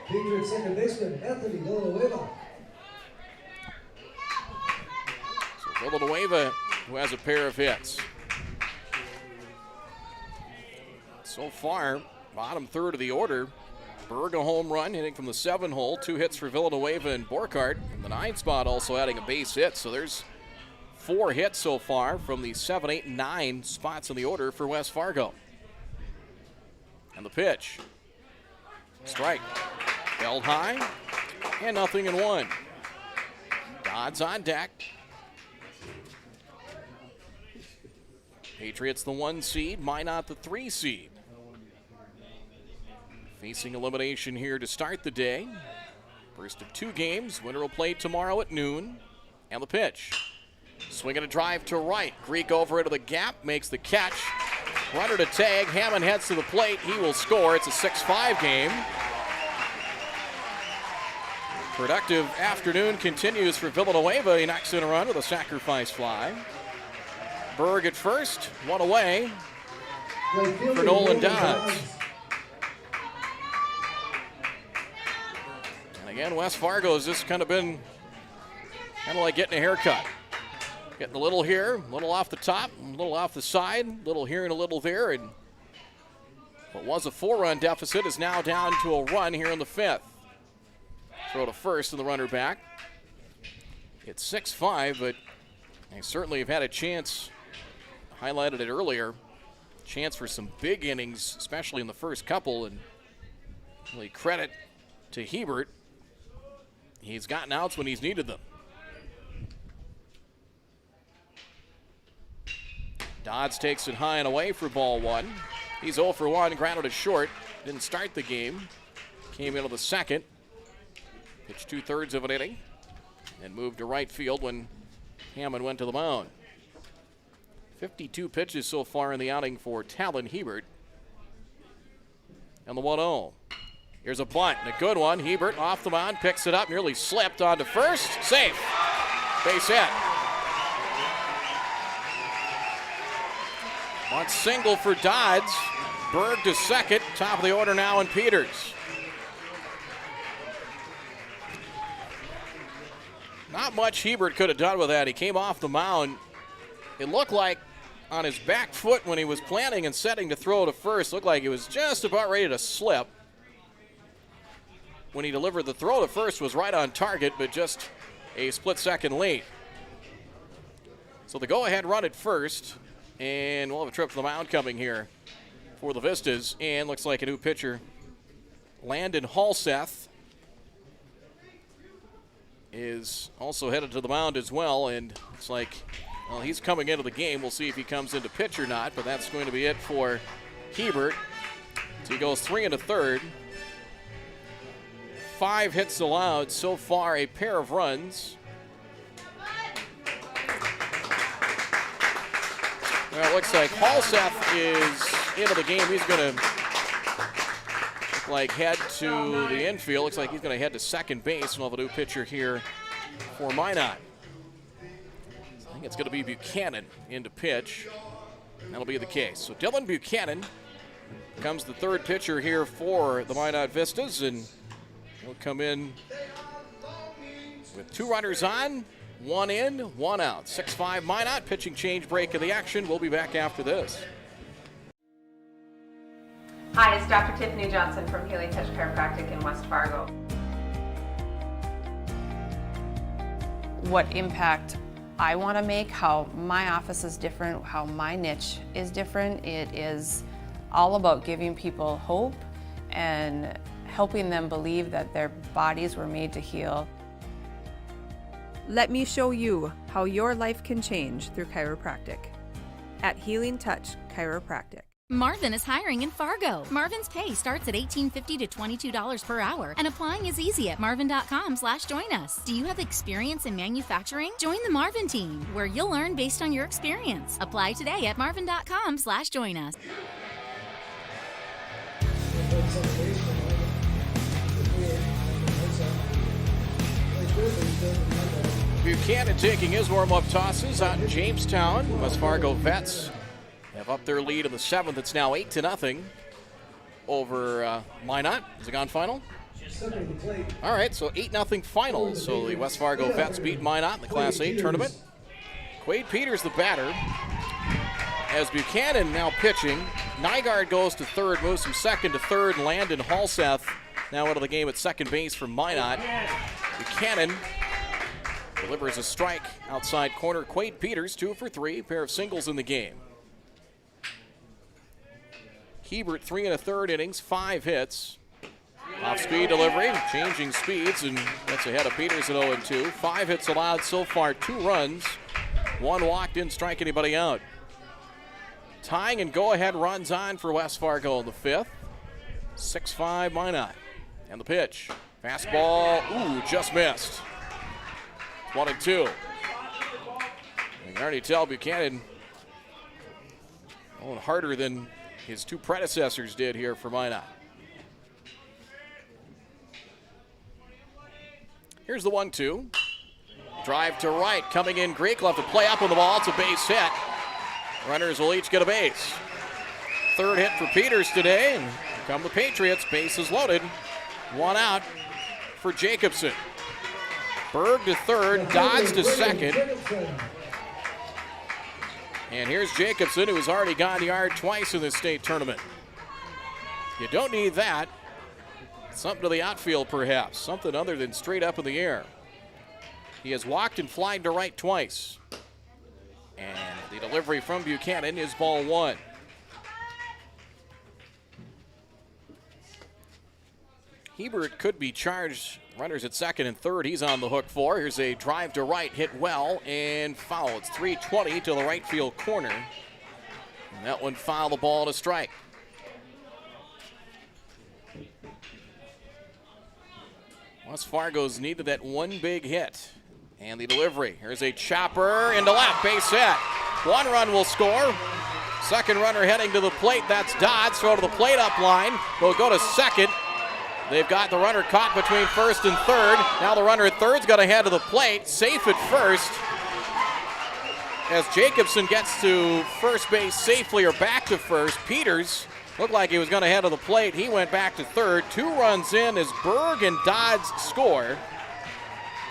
S8: Patriots second baseman Anthony Villanueva.
S2: So Villanueva, who has a pair of hits. So far, bottom third of the order. Berg a home run, hitting from the 7 hole. 2 hits for Villanueva and Borkart. In the 9 spot, also adding a base hit. So there's 4 hits so far from the 7, 8, and 9 spots in the order for West Fargo. And the pitch. Strike. Held high. And 0-1. Dodds on deck. Patriots the 1 seed, Minot the 3 seed. Facing elimination here to start the day. First of 2 games. Winner will play tomorrow at noon. And the pitch. Swinging a drive to right. Greek over into the gap. Makes the catch. Runner to tag. Hammond heads to the plate. He will score. It's a 6-5 game. Productive afternoon continues for Villanueva. He knocks in a run with a sacrifice fly. Berg at first. 1 away for Nolan Dodds. Again, West Fargo has just kind of been like getting a haircut. Getting a little here, a little off the top, a little off the side, a little here and a little there. And what was a 4-run deficit is now down to a run here in the 5th. Throw to first and the runner back. It's 6-5, but they certainly have had a chance, highlighted it earlier, chance for some big innings, especially in the first couple. And really credit to Hebert. He's gotten outs when he's needed them. Dodds takes it high and away for ball 1. He's 0 for 1, grounded to short. Didn't start the game. Came into the second. Pitched 2/3 of an inning. And moved to right field when Hammond went to the mound. 52 pitches so far in the outing for Talon Hebert. And the 1-0. Here's a bunt, and a good one. Hebert off the mound, picks it up, nearly slipped onto first. Safe. Base hit. One single for Dodds. Berg to second. Top of the order now in Peters. Not much Hebert could have done with that. He came off the mound. It looked like on his back foot when he was planning and setting to throw to first. Looked like he was just about ready to slip. When he delivered the throw to first was right on target, but just a split-second lead. So the go-ahead run at first, and we'll have a trip to the mound coming here for the Vistas, and looks like a new pitcher, Landon Halseth, is also headed to the mound as well, and it's like, well, he's coming into the game. We'll see if he comes into pitch or not, but that's going to be it for Hebert. So he goes 3 1/3. 5 hits allowed so far, a pair of runs. Well, it looks like Halseth is into the game. He's going to head to the infield. Looks like he's going to head to second base, and we'll have a new pitcher here for Minot. I think it's going to be Buchanan into pitch. That'll be the case. So Dylan Buchanan becomes the third pitcher here for the Minot Vistas, and he'll come in with 2 runners on, 1 in, 1 out. 6-5 Minot, pitching change break of the action. We'll be back after this.
S5: Hi, it's Dr. Tiffany Johnson from Healy Touch Chiropractic in West Fargo.
S6: What impact I want to make, how my office is different, how my niche is different. It is all about giving people hope and helping them believe that their bodies were made to heal.
S7: Let me show you how your life can change through chiropractic at Healing Touch Chiropractic.
S11: Marvin is hiring in Fargo. Marvin's pay starts at $18.50 to $22 per hour, and applying is easy at marvin.com/join us. Do you have experience in manufacturing? Join the Marvin team, where you'll learn based on your experience. Apply today at marvin.com/join us.
S2: Buchanan taking his warm-up tosses out in Jamestown. West Fargo Vets have up their lead in the 7th. It's now 8-0 over Minot. Is it gone final? All right, so 8-0 final. So the West Fargo Vets beat Minot in the Class A tournament. Quade Peters the batter. As Buchanan now pitching, Nygaard goes to third, moves from second to third. Landon Halseth now out of the game at second base for Minot. Buchanan delivers a strike outside corner. Quade Peters 2 for 3, pair of singles in the game. Hebert 3 1/3 innings, 5 hits. Off-speed delivery, changing speeds, and that's ahead of Peters at 0-2. 5 hits allowed so far, 2 runs. 1 walk, didn't strike anybody out. Tying and go-ahead runs on for West Fargo in the 5th. 6-5 Minot. And the pitch. Fastball, just missed. 1-2. You can already tell Buchanan going harder than his 2 predecessors did here for Minot. Here's the 1-2. Drive to right, coming in Greek, left to play up on the ball. It's a base hit. Runners will each get a base. 3rd hit for Peters today, and here come the Patriots. Bases loaded. 1 out for Jacobson. Berg to third, Dodds to second. And here's Jacobson, who has already gone yard twice in this state tournament. You don't need that. Something to the outfield, perhaps. Something other than straight up in the air. He has walked and flied to right twice. And the delivery from Buchanan is ball 1. Hebert could be charged. Runners at second and third, he's on the hook for. Here's a drive to right, hit well, and foul. It's 3:20 to the right field corner. And that one fouled the ball to strike. West Fargo's needed that one big hit. And the delivery. Here's a chopper into left, base hit. 1 run will score. Second runner heading to the plate, that's Dodds. Throw to the plate up line. They'll go to second. They've got the runner caught between first and third. Now the runner at third's got to head to the plate. Safe at first. As Jacobson gets to first base safely, or back to first. Peters looked like he was going to head to the plate. He went back to third. 2 runs in as Berg and Dodds score.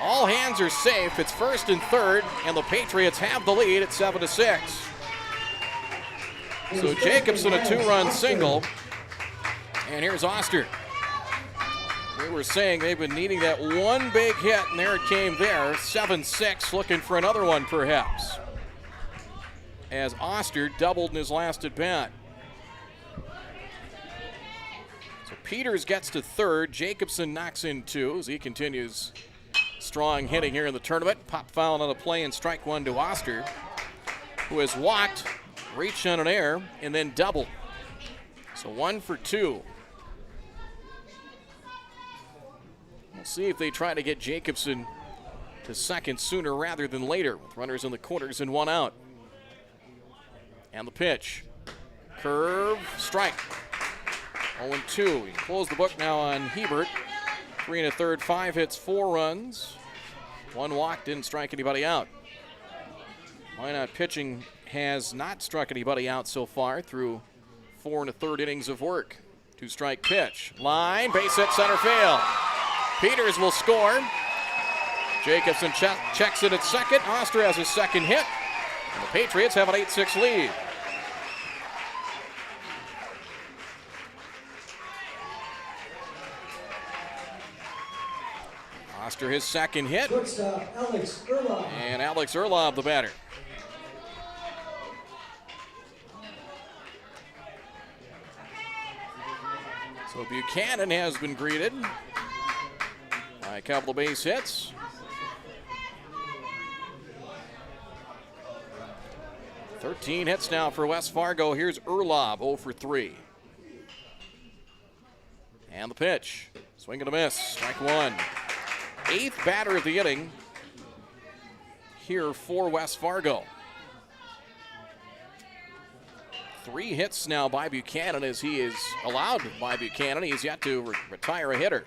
S2: All hands are safe. It's first and third, and the Patriots have the lead at 7-6. So Jacobson a 2-run single. And here's Oster. We were saying they've been needing that one big hit, and there it came there. 7-6, looking for another one perhaps, as Oster doubled in his last at bat. So Peters gets to third. Jacobson knocks in 2 as he continues strong hitting here in the tournament. Pop foul on a play and strike 1 to Oster, who has walked, reached on an error, and then doubled. So 1 for 2. We'll see if they try to get Jacobson to second sooner rather than later, with runners in the corners and 1 out. And the pitch. Curve, strike. 0-2. We close the book now on Hebert. 3 1/3, 5 hits, 4 runs. 1 walk, didn't strike anybody out. Minot pitching has not struck anybody out so far through 4 1/3 innings of work. 2-strike pitch. Line, base hit, center field. Peters will score. Jacobson checks it at second. Oster has his second hit. And the Patriots have an 8-6 lead. Oster his second hit. And Alex Erlob the batter. So Buchanan has been greeted by a couple of base hits. Thirteen hits now for West Fargo. Here's Erlob, 0 for 3. And the pitch. Swing and a miss. Strike 1. 8th batter of the inning here for West Fargo. 3 hits now by Buchanan, as he is allowed by Buchanan. He's yet to retire a hitter.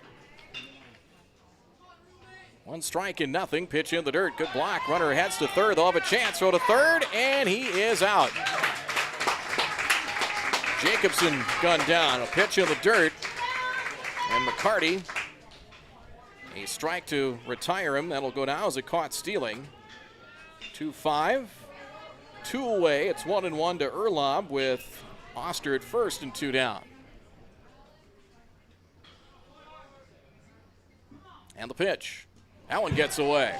S2: 1 strike and nothing. Pitch in the dirt. Good block. Runner heads to third. They'll have a chance. Throw to third, and he is out. Jacobson gunned down. A pitch in the dirt. And McCarty, a strike to retire him. That'll go down as a caught stealing. 2-5. 2 away. It's 1-1 to Erlob with Oster at first and 2 down. And the pitch. That one gets away.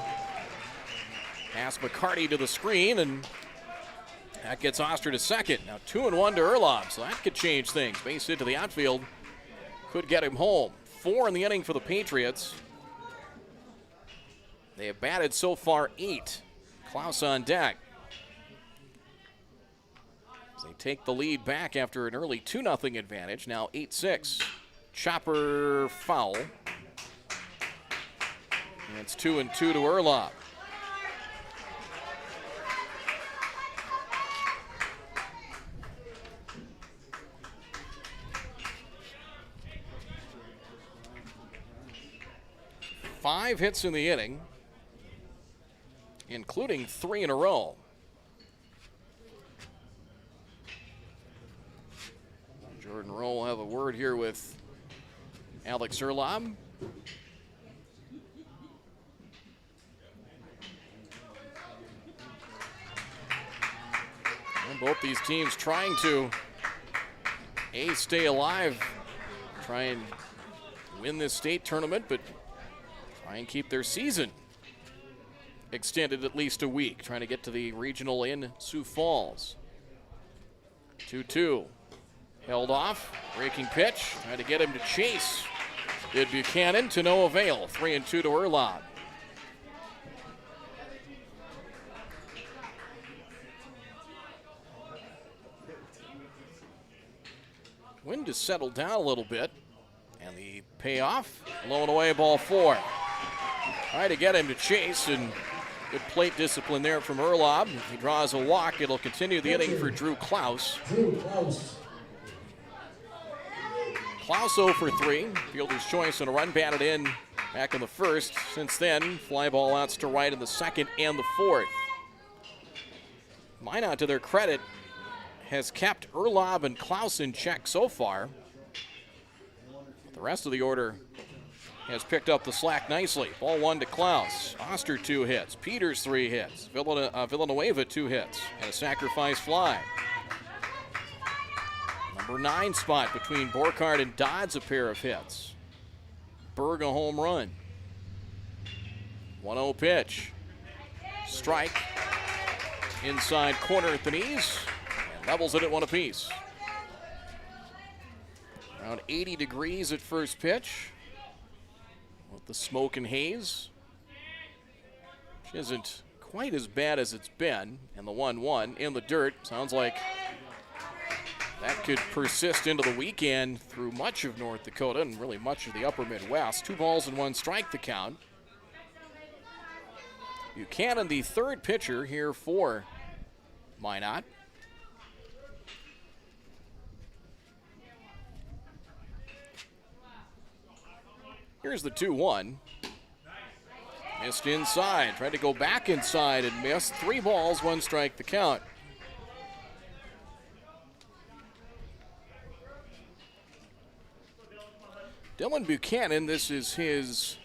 S2: Pass McCarty to the screen, and that gets Oster to second. Now 2-1 to Erlob, so that could change things. Base hit to the outfield could get him home. 4 in the inning for the Patriots. They have batted so far 8. Klaus on deck. As they take the lead back after an early 2-0 advantage. Now 8-6. Chopper foul. And it's 2-2 to Erlob. Five hits in the inning, including 3 in a row. Jordan Rowe will have a word here with Alex Erlob. And both these teams trying to stay alive, try and win this state tournament, but try and keep their season extended at least a week, trying to get to the regional in Sioux Falls. 2-2. Held off. Breaking pitch. Trying to get him to chase. Did Buchanan to no avail. 3-2 to Erlob. Wind has settled down a little bit. And the payoff, low and away, ball 4. Try to get him to chase, and good plate discipline there from Erlob. If he draws a walk, it'll continue the inning for Drew Klaus. Klaus 0 for 3. Fielder's choice and a run batted in back in the first. Since then, fly ball outs to right in the second and the fourth. Minot, to their credit, has kept Erlob and Klaus in check so far. The rest of the order has picked up the slack nicely. Ball 1 to Klaus. Oster 2 hits. Peters 3 hits. Villanueva 2 hits. And a sacrifice fly. Number 9 spot between Borkhardt and Dodds, a pair of hits. Berg a home run. 1-0 pitch. Strike. Inside corner at the knees. And levels it at 1 apiece. Around 80 degrees at first pitch. With the smoke and haze. Which isn't quite as bad as it's been. And the 1-1 in the dirt. Sounds like that could persist into the weekend through much of North Dakota and really much of the upper Midwest. 2 balls and 1 strike the count. Buchanan, the third pitcher here for Minot. Here's the 2-1. Missed inside. Tried to go back inside and missed. 3 balls, 1 strike the count. Dylan Buchanan, this is his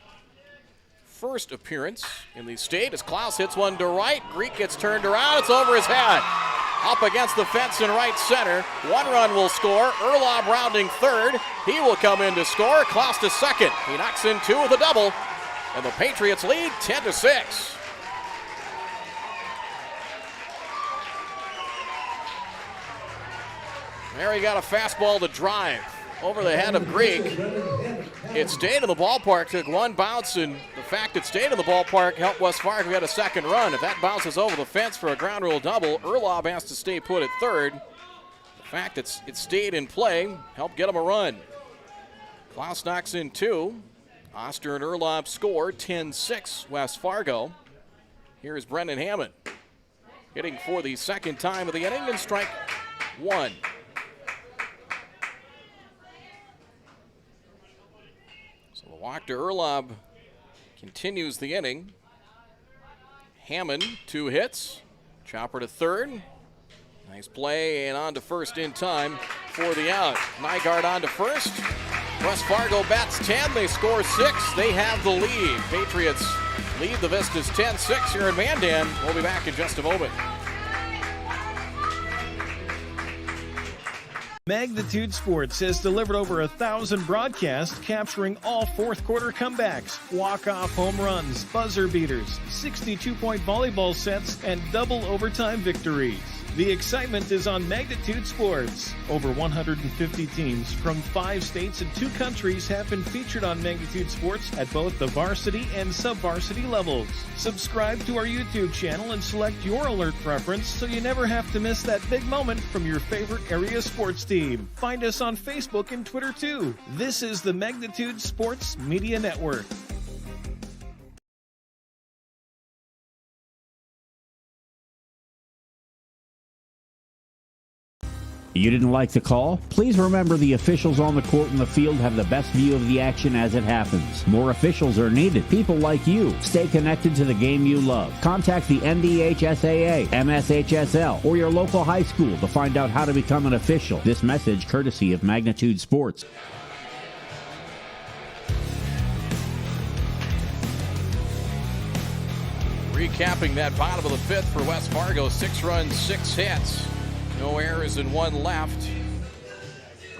S2: first appearance in the state as Klaus hits one to right. Greek gets turned around. It's over his head. Up against the fence in right center. 1 run will score. Erlob rounding third. He will come in to score. Klaus to second. He knocks in 2 with a double. And the Patriots lead 10-6. There he got a fastball to drive over the head of Greek. It stayed in the ballpark, took 1 bounce, and the fact it stayed in the ballpark helped West Fargo get a second run. If that bounces over the fence for a ground rule double, Erlob has to stay put at third. The fact it stayed in play helped get him a run. Klaus knocks in 2. Oster and Erlob score 10-6 West Fargo. Here's Brendan Hammond hitting for the second time of the inning and strike 1. So the walk to Erlob continues the inning. Hammond, 2 hits. Chopper to third. Nice play and on to first in time for the out. Nygaard on to first. West Fargo bats 10. They score 6. They have the lead. Patriots lead the Vistas 10-6 here in Mandan. We'll be back in just a moment.
S10: Magnitude Sports has delivered over 1,000 broadcasts capturing all fourth quarter comebacks, walk-off home runs, buzzer beaters, 62-point volleyball sets, and double overtime victories. The excitement is on Magnitude Sports. Over 150 teams from 5 states and 2 countries have been featured on Magnitude Sports at both the varsity and sub-varsity levels. Subscribe to our YouTube channel and select your alert preference so you never have to miss that big moment from your favorite area sports team. Find us on Facebook and Twitter too. This is the Magnitude Sports Media Network.
S13: You didn't like the call? Please remember the officials on the court and the field have the best view of the action as it happens. More officials are needed. People like you. Stay connected to the game you love. Contact the NDHSAA, MSHSL, or your local high school to find out how to become an official. This message courtesy of Magnitude Sports.
S2: Recapping that bottom of the 5th for West Fargo. 6 runs, 6 hits. No errors and 1 left,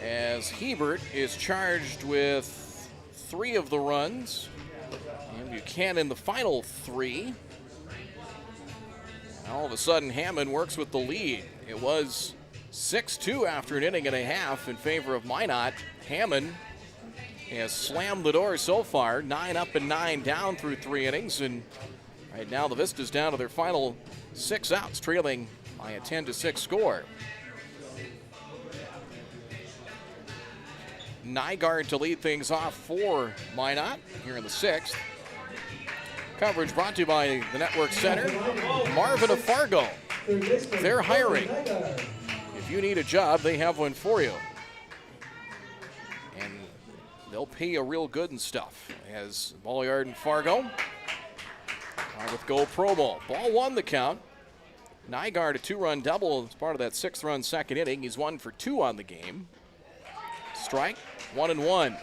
S2: as Hebert is charged with 3 of the runs, and Buchanan the final 3. All of a sudden, Hammond works with the lead. It was 6-2 after an inning and a half in favor of Minot. Hammond has slammed the door so far, 9 up and 9 down through 3 innings, and right now the Vistas down to their final 6 outs, trailing by a 10-6 score. Nygaard to lead things off for Minot here in the 6th. Coverage brought to you by the Network Center. Marvin of Fargo. They're hiring. If you need a job, they have one for you. And they'll pay you real good and stuff. As ball yard in Fargo. With Go Pro Bowl. Ball 1 the count. Nygaard a 2-run double as part of that 6th-run second inning. He's 1 for 2 on the game. Strike, 1-1.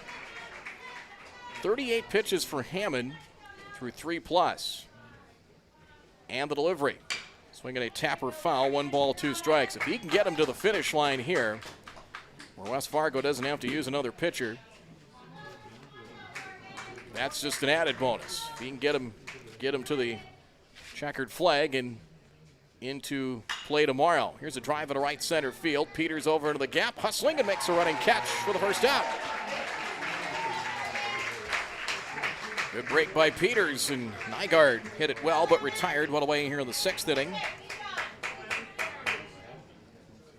S2: 38 pitches for Hammond through 3+. And the delivery. Swinging a tapper foul, 1 ball, 2 strikes. If he can get him to the finish line here, where West Fargo doesn't have to use another pitcher, That's just an added bonus. If you can get him to the checkered flag and into play tomorrow. Here's a drive at a right center field. Peters over into the gap, hustling and makes a running catch for the first out. Good break by Peters, and Nygaard hit it well but retired well away here in the 6th inning.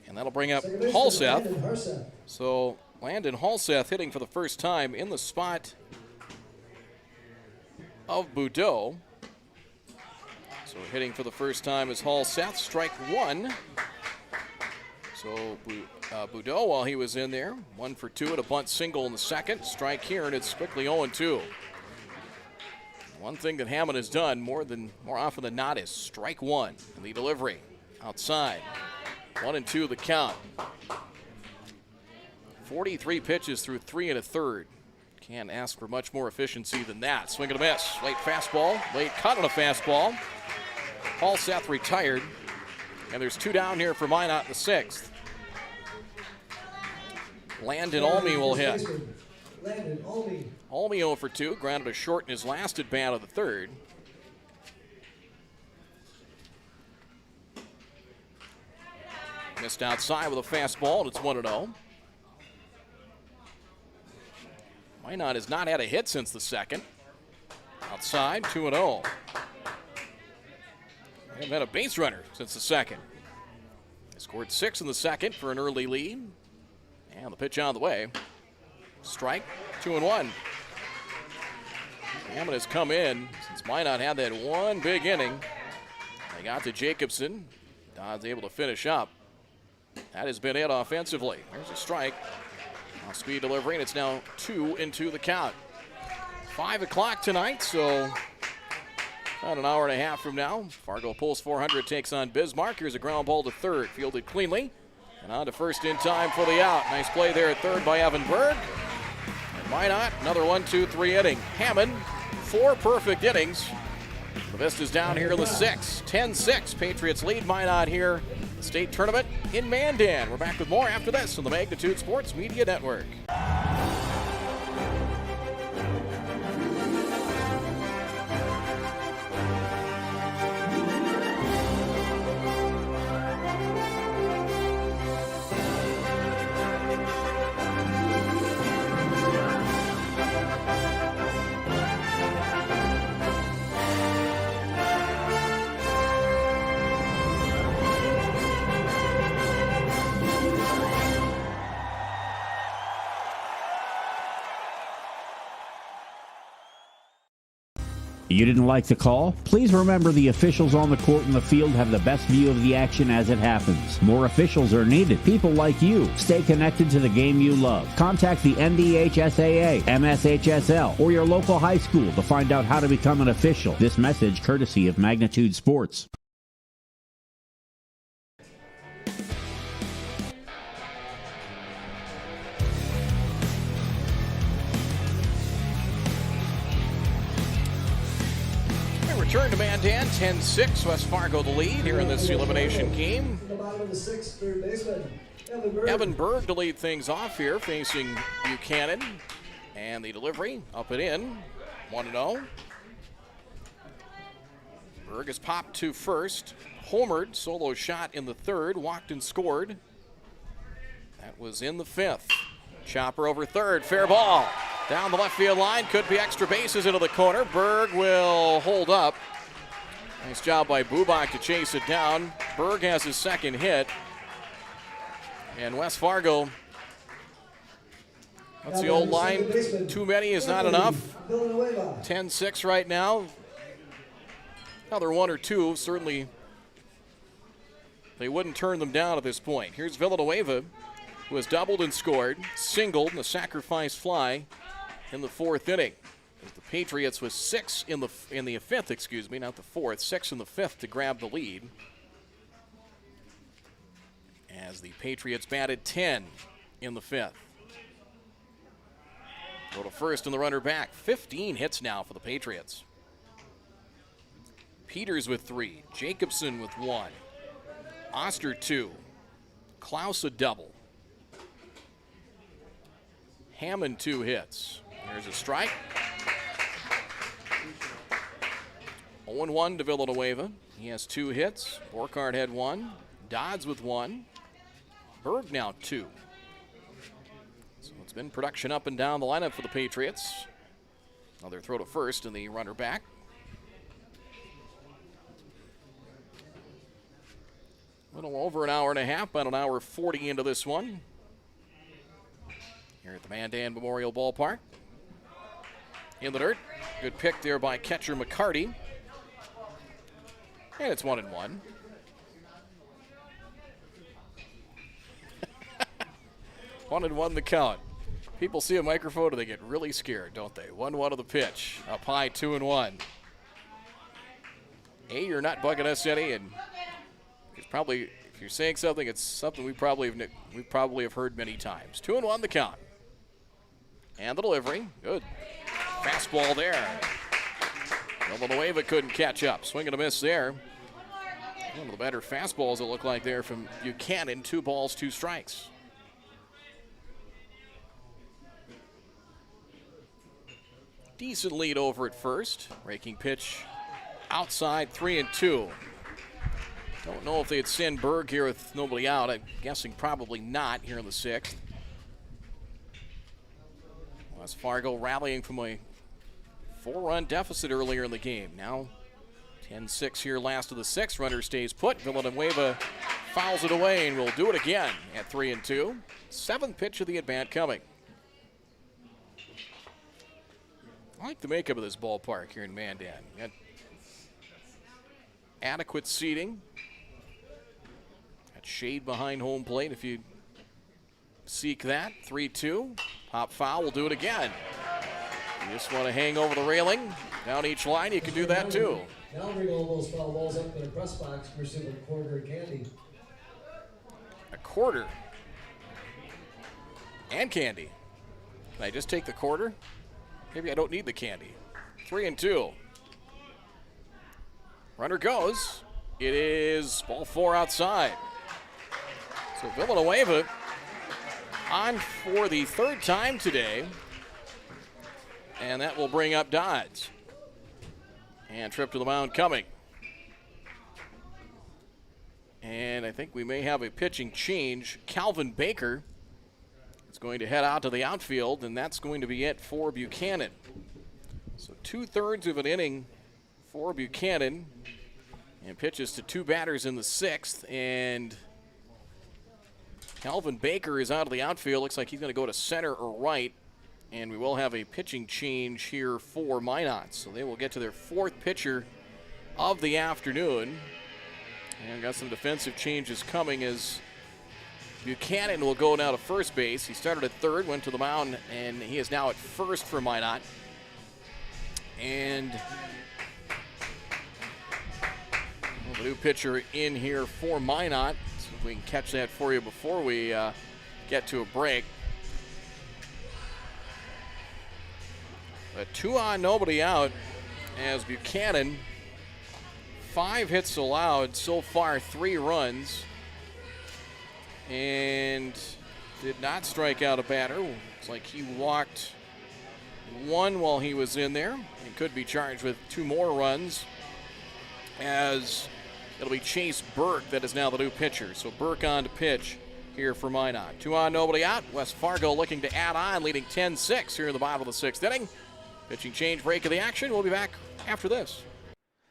S2: And that'll bring up Halseth. So Landon Halseth hitting for the first time in the spot of Boudreau. So hitting for the first time is Halseth, strike one. So Boudreau, while he was in there, 1 for 2 at a bunt single in the 2nd. Strike here, and it's quickly 0-2. One thing that Hammond has done more often than not is strike one in the delivery. Outside, 1-2 the count. 43 pitches through 3 1/3. Can't ask for much more efficiency than that. Swing and a miss. Late fastball, late cut on a fastball. Halseth retired, and there's 2 down here for Minot in the 6th. Landon Olney will hit. Olney 0 for 2, grounded a short in his last at bat of the 3rd. Missed outside with a fastball, and it's 1-0. Minot has not had a hit since the 2nd. Outside, 2-0. Haven't had a base runner since the 2nd. They scored 6 in the 2nd for an early lead. And the pitch on the way. Strike, 2-1. Hammond has come in since Minot had that one big inning. They got to Jacobson. Dodd's able to finish up. That has been it offensively. There's a strike. Speed delivery, and it's now 2-2 the count. 5 o'clock tonight, so about an hour and a half from now. Fargo pulls 400, takes on Bismarck. Here's a ground ball to 3rd, fielded cleanly. And on to 1st in time for the out. Nice play there at 3rd by Evan Berg. And Minot, another 1, 2, 3 inning. Hammond, 4 perfect innings. The Vistas down here in the 6th. 10-6, Patriots lead Minot here. The state tournament in Mandan. We're back with more after this on the Magnitude Sports Media Network.
S13: You didn't like the call? Please remember the officials on the court and the field have the best view of the action as it happens. More officials are needed. People like you. Stay connected to the game you love. Contact the NDHSAA, MSHSL, or your local high school to find out how to become an official. This message courtesy of Magnitude Sports.
S2: Return to Mandan, 10-6, West Fargo the lead here in this elimination game. Evan Berg to lead things off here, facing Buchanan. And the delivery, up and in, 1-0. Berg is popped to 1st, homered, solo shot in the 3rd, walked and scored. That was in the 5th. Chopper over 3rd, fair ball. Down the left field line, could be extra bases into the corner. Berg will hold up. Nice job by Bubak to chase it down. Berg has his 2nd hit. And West Fargo, that's the old line, too many is not enough. 10-6 right now. Another 1 or 2, certainly they wouldn't turn them down at this point. Here's Villanueva, who has doubled and scored, singled in a sacrifice fly in the 4th inning. The Patriots was 6 in the 5th, excuse me, not the 4th, 6 in the 5th to grab the lead. As the Patriots batted 10 in the 5th. Go to 1st and the runner back. 15 hits now for the Patriots. Peters with 3, Jacobson with 1, Oster 2, Klaus a double. Hammond 2 hits. There's a strike. 0-1 to Villanueva. He has 2 hits. Borkhardt had 1. Dodds with 1. Berg now 2. So it's been production up and down the lineup for the Patriots. Another throw to first and the runner back. A little over an hour and a half, about an hour 40 into this one. Here at the Mandan Memorial Ballpark. In the dirt. Good pick there by catcher McCarty. And it's 1-1. 1-1 the count. People see a microphone and they get really scared, don't they? 1-1 of the pitch. Up high, 2-1. Hey, you're not bugging us any, and it's probably, if you're saying something, it's something we probably have heard many times. 2-1 the count. And the delivery. Good. Fastball there. Villanueva couldn't catch up. Swing and a miss there. One of the better fastballs it looked like there from Buchanan. 2 balls, 2 strikes. Decent lead over at first. Raking pitch outside, 3-2. Don't know if they'd send Berg here with nobody out. I'm guessing probably not here in the 6th. West Fargo rallying from a 4-run deficit earlier in the game. Now 10-6 here last of the 6th. Runner stays put. Villanueva fouls it away and will do it again at 3-2. 7th pitch of the at-bat coming. I like the makeup of this ballpark here in Mandan. Got adequate seating. Got shade behind home plate if you seek that. 3-2. Pop foul, will do it again. You just want to hang over the railing. Down each line, you can do that too.
S8: Now bring all those foul balls up in the press box, receive a quarter of candy.
S2: A quarter. And candy. Can I just take the quarter? Maybe I don't need the candy. 3-2. Runner goes. It is ball 4 outside. So Villanueva on for the 3rd time today. And that will bring up Dodds. And trip to the mound coming. And I think we may have a pitching change. Calvin Baker is going to head out to the outfield, and that's going to be it for Buchanan. So 2/3 of an inning for Buchanan. And pitches to 2 batters in the 6th. And Calvin Baker is out of the outfield. Looks like he's going to go to center or right. And we will have a pitching change here for Minot. So they will get to their 4th pitcher of the afternoon. And got some defensive changes coming as Buchanan will go now to first base. He started at 3rd, went to the mound, and he is now at 1st for Minot. And the new pitcher in here for Minot. See if we can catch that for you before we get to a break. A 2 on, nobody out as Buchanan, 5 hits allowed, so far 3 runs, and did not strike out a batter. It's like he walked 1 while he was in there. He could be charged with 2 more runs as it'll be Chase Burke that is now the new pitcher. So Burke on to pitch here for Minot. 2 on, nobody out. West Fargo looking to add on, leading 10-6 here in the bottom of the 6th inning. Pitching change, break of the action. We'll be back after this.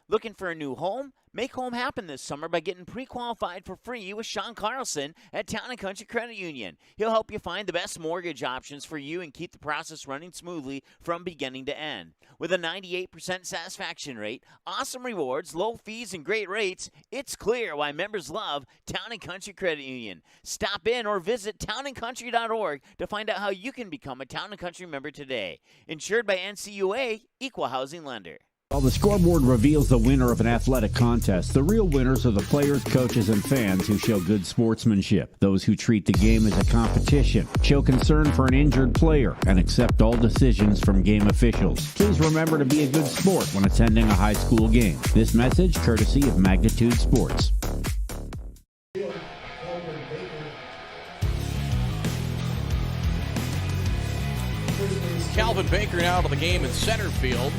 S3: Looking for a new home? Make home happen this summer by getting pre-qualified for free with Sean Carlson at Town & Country Credit Union. He'll help you find the best mortgage options for you and keep the process running smoothly from beginning to end. With a 98% satisfaction rate, awesome rewards, low fees, and great rates, it's clear why members love Town & Country Credit Union. Stop in or visit townandcountry.org to find out how you can become a Town & Country member today. Insured by NCUA, Equal Housing Lender.
S13: While the scoreboard reveals the winner of an athletic contest, the real winners are the players, coaches, and fans who show good sportsmanship. Those who treat the game as a competition, show concern for an injured player, and accept all decisions from game officials. Please remember to be a good sport when attending a high school game. This message courtesy of Magnitude Sports.
S2: Calvin Baker now to the game in center field.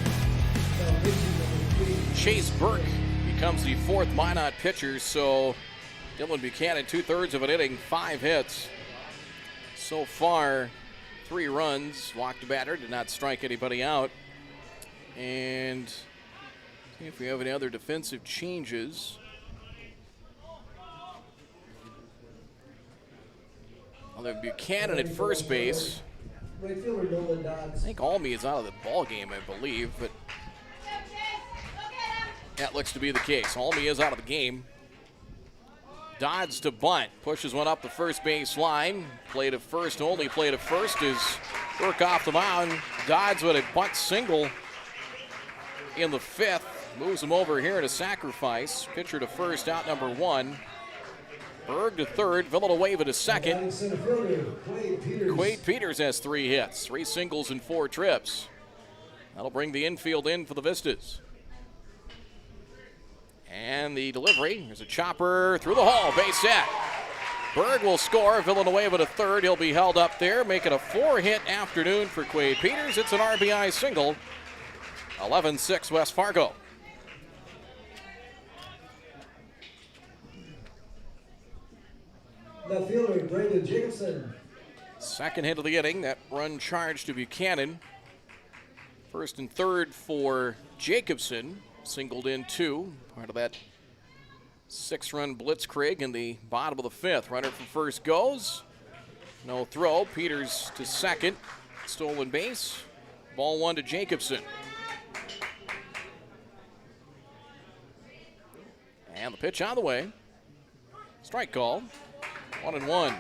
S2: Chase Burke becomes the fourth Minot pitcher, so Dylan Buchanan, 2/3 of an inning, 5 hits. So far, 3 runs, walked a batter, did not strike anybody out. And see if we have any other defensive changes. Although Buchanan at first base. I think Almy is out of the ball game, I believe, but that looks to be the case. Almy is out of the game. Dodds to bunt, pushes one up the first base line. Play to first, only play to first is Burke off the mound. Dodds with a bunt single in the 5th. Moves him over here to sacrifice. Pitcher to first, out number 1. Berg to third, Villanueva to second. Quade Peters has 3 hits, 3 singles and 4 trips. That'll bring the infield in for the Vistas. And the delivery, there's a chopper through the hole, base hit. Berg will score, Villanueva to third. He'll be held up there, making a 4-hit afternoon for Quade Peters. It's an RBI single. 11-6 West Fargo.
S8: Left fielder, Brandon Jacobson.
S2: Second hit of the inning, that run charged to Buchanan. First and third for Jacobson, singled in 2, part of that 6-run blitzkrieg in the bottom of the 5th. Runner from first goes, no throw. Peters to second, stolen base. Ball 1 to Jacobson. And the pitch on the way. Strike call. 1-1.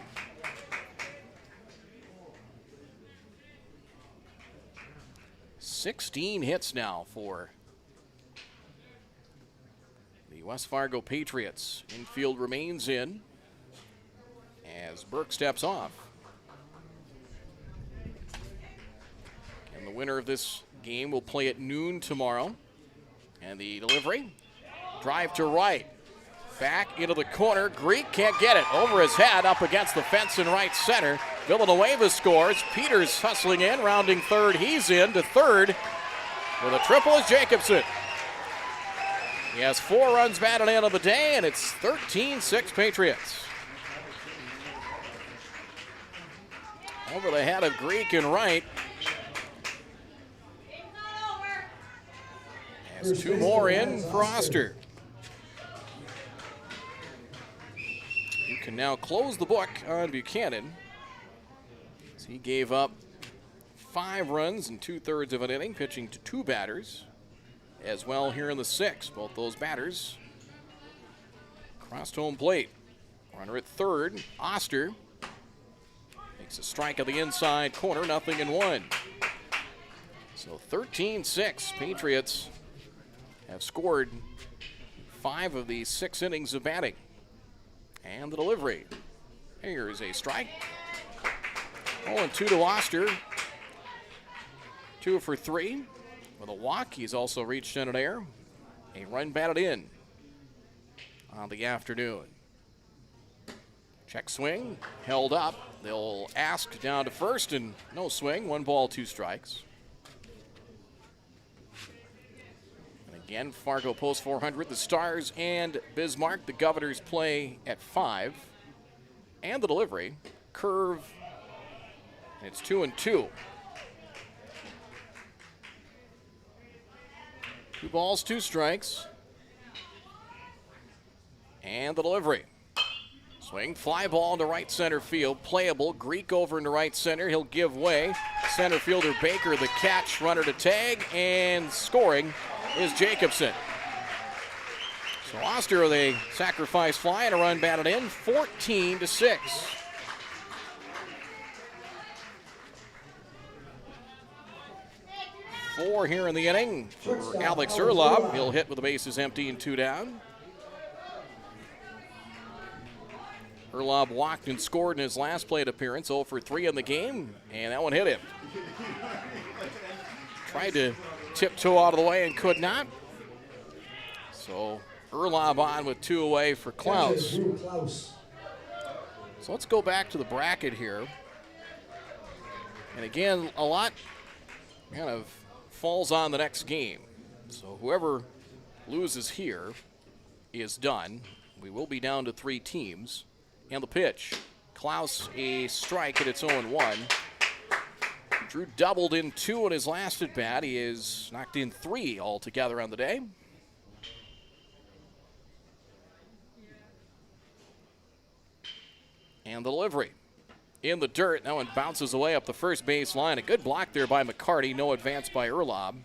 S2: $16 hits now for the West Fargo Patriots. Infield remains in as Burke steps off. And the winner of this game will play at noon tomorrow. And the delivery, drive to right. Back into the corner. Greek can't get it. Over his head, up against the fence in right center. Villanueva scores. Peters hustling in, rounding third. He's in to third with a triple is Jacobson. He has 4 runs batted in of the day, and it's 13-6 Patriots. Over the head of Greek and right. Has 2 more in for Oster. Can now close the book on Buchanan. So he gave up 5 runs in 2/3 of an inning, pitching to 2 batters as well here in the 6th. Both those batters crossed home plate. Runner at third, Oster makes a strike of the inside corner, 0-1. So 13-6, Patriots have scored 5 of the 6 innings of batting. And the delivery. Here's a strike. 0-2 to Oster. 2 for 3 with a walk. He's also reached in an air. A run batted in on the afternoon. Check swing, held up. They'll ask down to first, and no swing. 1 ball, 2 strikes. Again, Fargo post 400. The Stars and Bismarck. The Governors play at 5. And the delivery. Curve. And it's 2-2. 2 balls, 2 strikes. And the delivery. Swing, fly ball into right center field. Playable. Greek over into right center. He'll give way. Center fielder Baker the catch. Runner to tag. And scoring is Jacobson. So Oster with a sacrifice fly and a run batted in, 14-6. Four here in the inning for Alex Urlaub. He'll hit with the bases empty and 2 down. Urlaub walked and scored in his last plate appearance, 0 for 3 in the game, and that one hit him. Tried to tiptoe out of the way and could not. So Urlaub on with 2 away for Klaus. So let's go back to the bracket here. And again, a lot kind of falls on the next game. So whoever loses here is done. We will be down to 3 teams. And the pitch. Klaus, a strike, and it's 0-1. Drew doubled in 2 in his last at bat. He is knocked in 3 altogether on the day. And the delivery. In the dirt. That one bounces away up the first base line. A good block there by McCarty. No advance by Erlob.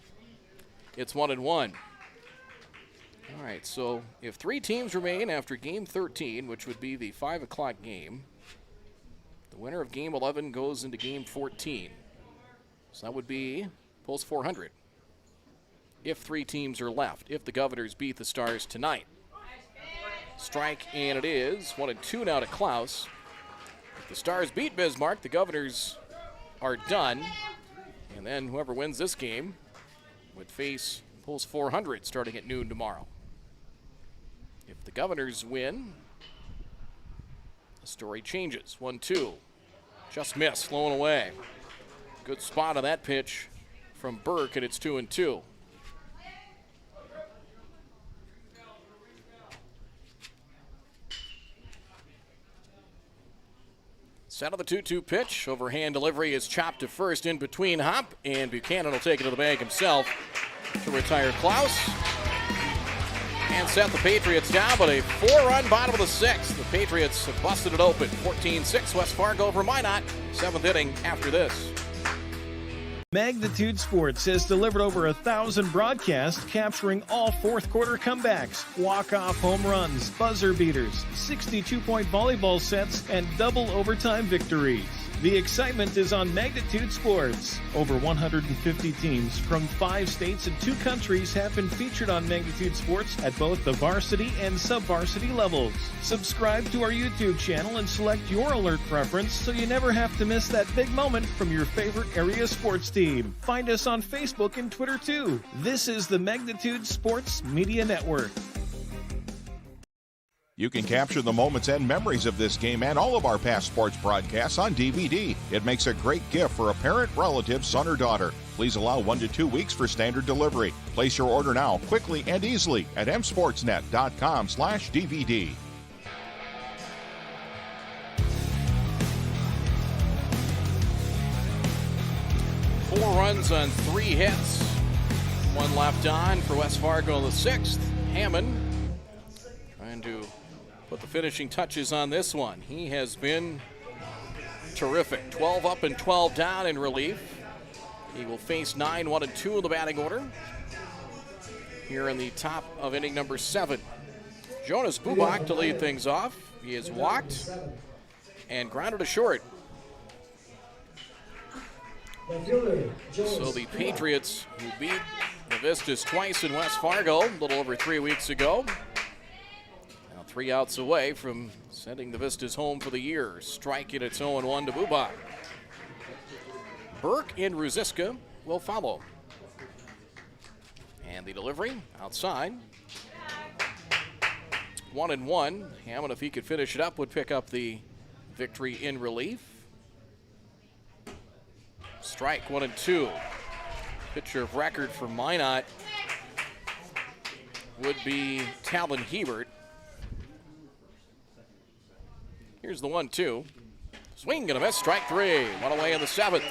S2: It's 1-1. All right, so if 3 teams remain after Game 13, which would be the 5 o'clock game, the winner of Game 11 goes into Game 14. So that would be post 400. If 3 teams are left, if the Governors beat the Stars tonight. Strike, and it is 1-2 now to Klaus. If the Stars beat Bismarck, the Governors are done. And then whoever wins this game would face post 400 starting at noon tomorrow. If the Governors win, the story changes. 1-2. Just missed, slowing away. Good spot on that pitch from Burke, and it's 2-2. Set of the 2-2 pitch. Overhand delivery is chopped to first in between hop, and Buchanan will take it to the bag himself to retire Klaus. And set the Patriots down, but a 4-run bottom of the 6th. The Patriots have busted it open. 14-6 West Fargo over Minot. 7th inning after this.
S10: Magnitude Sports has delivered over 1,000 broadcasts capturing all fourth quarter comebacks, walk-off home runs, buzzer beaters, 62-point volleyball sets, and double overtime victories. The excitement is on Magnitude Sports. Over 150 teams from 5 states and 2 countries have been featured on Magnitude Sports at both the varsity and sub-varsity levels. Subscribe to our YouTube channel and select your alert preference so you never have to miss that big moment from your favorite area sports team. Find us on Facebook and Twitter too. This is the Magnitude Sports Media Network.
S12: You can capture the moments and memories of this game and all of our past sports broadcasts on DVD. It makes a great gift for a parent, relative, son, or daughter. Please allow 1 to 2 weeks for standard delivery. Place your order now, quickly and easily at msportsnet.com/DVD.
S2: Four runs on 3 hits. 1 left on for West Fargo in the 6th. Hammond trying to put the finishing touches on this one. He has been terrific. 12 up and 12 down in relief. He will face 9, 1 and 2 in the batting order here in the top of inning number 7. Jonas Bubak to lead things off. He is walked and grounded to short. So the Patriots, who beat the Vistas twice in West Fargo a little over 3 weeks ago, 3 outs away from sending the Vistas home for the year. Strike it, it's 0-1 to Bubak. Burke and Ruziska will follow. And the delivery outside. 1-1. Hammond, if he could finish it up, would pick up the victory in relief. Strike, 1-2. Pitcher of record for Minot would be Talon Hebert. Here's the 1-2. Swing and a miss, strike 3. 1 away in the 7th.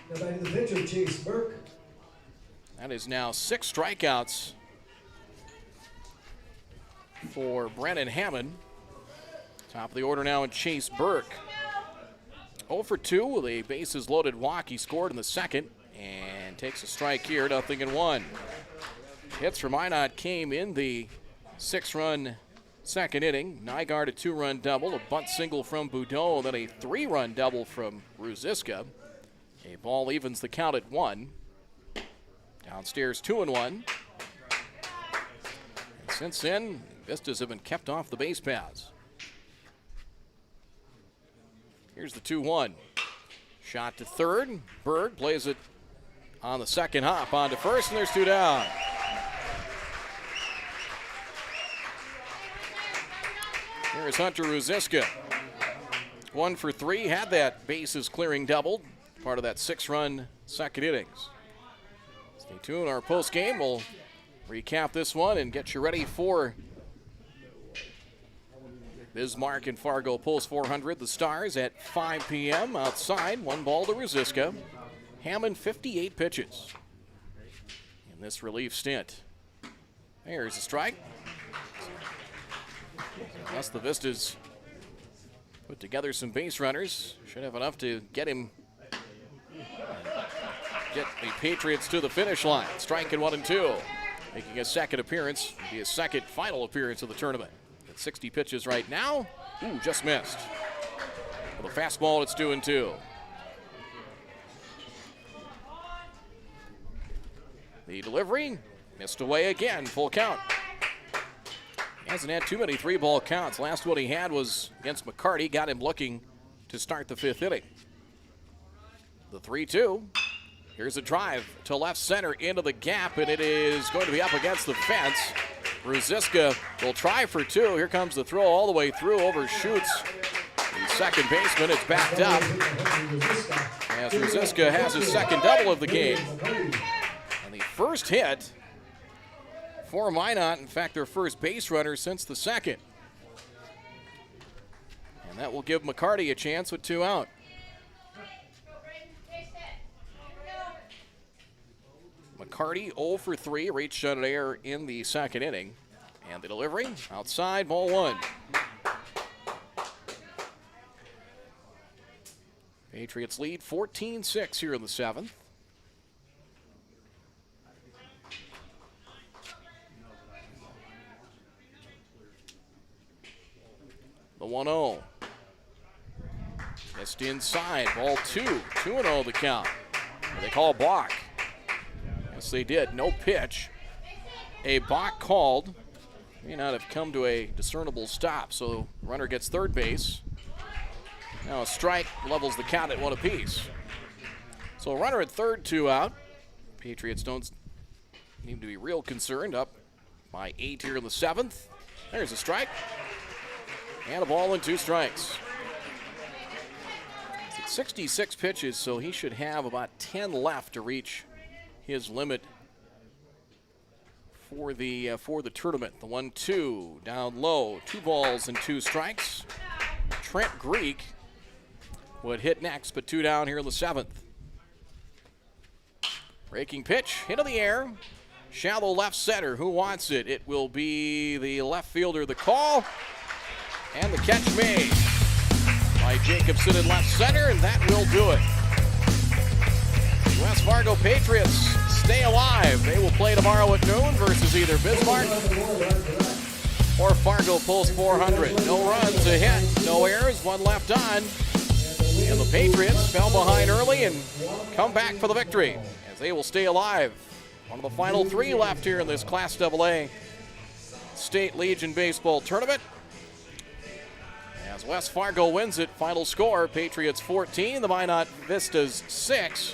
S8: Now back to the pitcher, Chase Burke.
S2: That is now 6 strikeouts for Brennan Hammond. Top of the order now in Chase Burke. 0 for 2 with a bases loaded walk. He scored in the 2nd and takes a strike here, 0-1. Hits for Minot came in the 6-run 2nd inning. Nygaard a 2-run double, a bunt single from Boudreau, then a 3-run double from Ruziska. A ball evens the count at 1. Downstairs 2-1. And since then, Vistas have been kept off the base paths. Here's the 2-1. Shot to third. Berg plays it on the 2nd hop on to first, and there's 2 down. Here's Hunter Ruziska. 1 for 3, had that bases clearing double, part of that 6-run second innings. Stay tuned. Our post game, we'll recap this one and get you ready for Bismarck and Fargo Pulse 400. The Stars at 5 p.m. outside. 1 ball to Rosiska. Hammond 58 pitches in this relief stint. There's a strike. Unless the Vistas put together some base runners, should have enough to get the Patriots to the finish line. Strike in 1 and 2. Making a second appearance, be his second final appearance of the tournament. At 60 pitches right now. Ooh, just missed. With a fastball, it's 2 and 2. The delivery missed away again, full count. He hasn't had too many 3-ball counts. Last one he had was against McCarty, got him looking to start the 5th inning. The 3-2. Here's a drive to left center into the gap, and it is going to be up against the fence. Rosiska will try for 2. Here comes the throw all the way through, overshoots the second baseman. It's backed up as Rosiska has his second double of the game. And the first hit for Minot, in fact, their first base runner since the second. And that will give McCarty a chance with 2 out. McCarty 0 for 3, reached on an error in the second inning. And the delivery, outside, ball 1. Patriots lead 14-6 here in the 7th. The 1-0. Missed inside, ball 2. 2-0 the count. They call a balk. Yes, they did. No pitch. A balk called. May not have come to a discernible stop, so runner gets third base. Now a strike levels the count at 1 apiece. So a runner at third, 2 out. Patriots don't need to be real concerned. Up by 8 here in the 7th. There's a strike. And a ball and 2 strikes. It's at 66 pitches, so he should have about 10 left to reach his limit for the tournament. The 1-2 down low, 2 balls and 2 strikes. Trent Greek would hit next, but 2 down here in the 7th. Breaking pitch, hit in the air, shallow left center. Who wants it? It will be the left fielder. The call and the catch made by Jacobson in left center, and that will do it. West Fargo Patriots stay alive. They will play tomorrow at noon versus either Bismarck or Fargo Pulse 400. No runs, a hit, no errors, 1 left on. And the Patriots fell behind early and come back for the victory as they will stay alive. One of the final 3 left here in this Class AA State Legion Baseball Tournament. As West Fargo wins it, final score, Patriots 14, the Minot Vistas 6.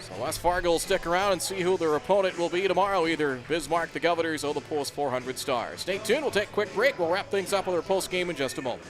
S2: So West Fargo will stick around and see who their opponent will be tomorrow, either Bismarck, the Governors, or the Pulse 400 Stars. Stay tuned, we'll take a quick break. We'll wrap things up with our post game in just a moment.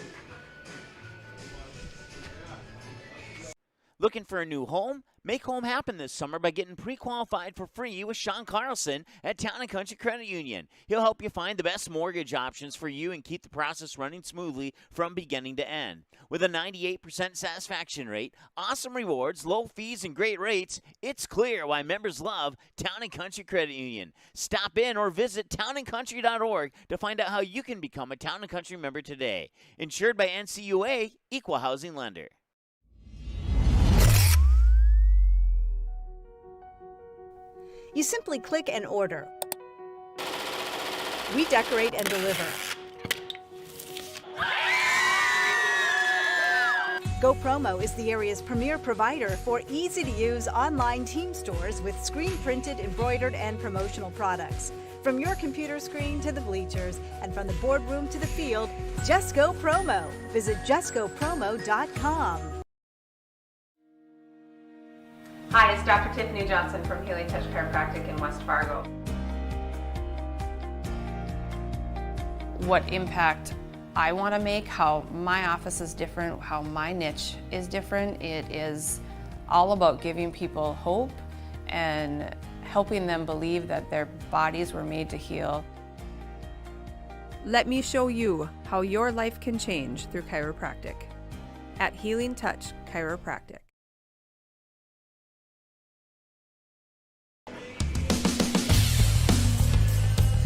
S3: Looking for a new home? Make home happen this summer by getting pre-qualified for free with Sean Carlson at Town & Country Credit Union. He'll help you find the best mortgage options for you and keep the process running smoothly from beginning to end. With a 98% satisfaction rate, awesome rewards, low fees, and great rates, it's clear why members love Town & Country Credit Union. Stop in or visit townandcountry.org to find out how you can become a Town & Country member today. Insured by NCUA, Equal Housing Lender.
S4: You simply click and order. We decorate and deliver. GoPromo is the area's premier provider for easy-to-use online team stores with screen-printed, embroidered, and promotional products. From your computer screen to the bleachers, and from the boardroom to the field, just go promo. Visit justgopromo.com.
S5: Hi, it's Dr. Tiffany Johnson from Healing Touch Chiropractic in West Fargo.
S6: What impact I want to make how my office is different, how my niche is different. It is all about giving people hope and helping them believe that their bodies were made to heal.
S7: Let me show you how your life can change through chiropractic at Healing Touch Chiropractic.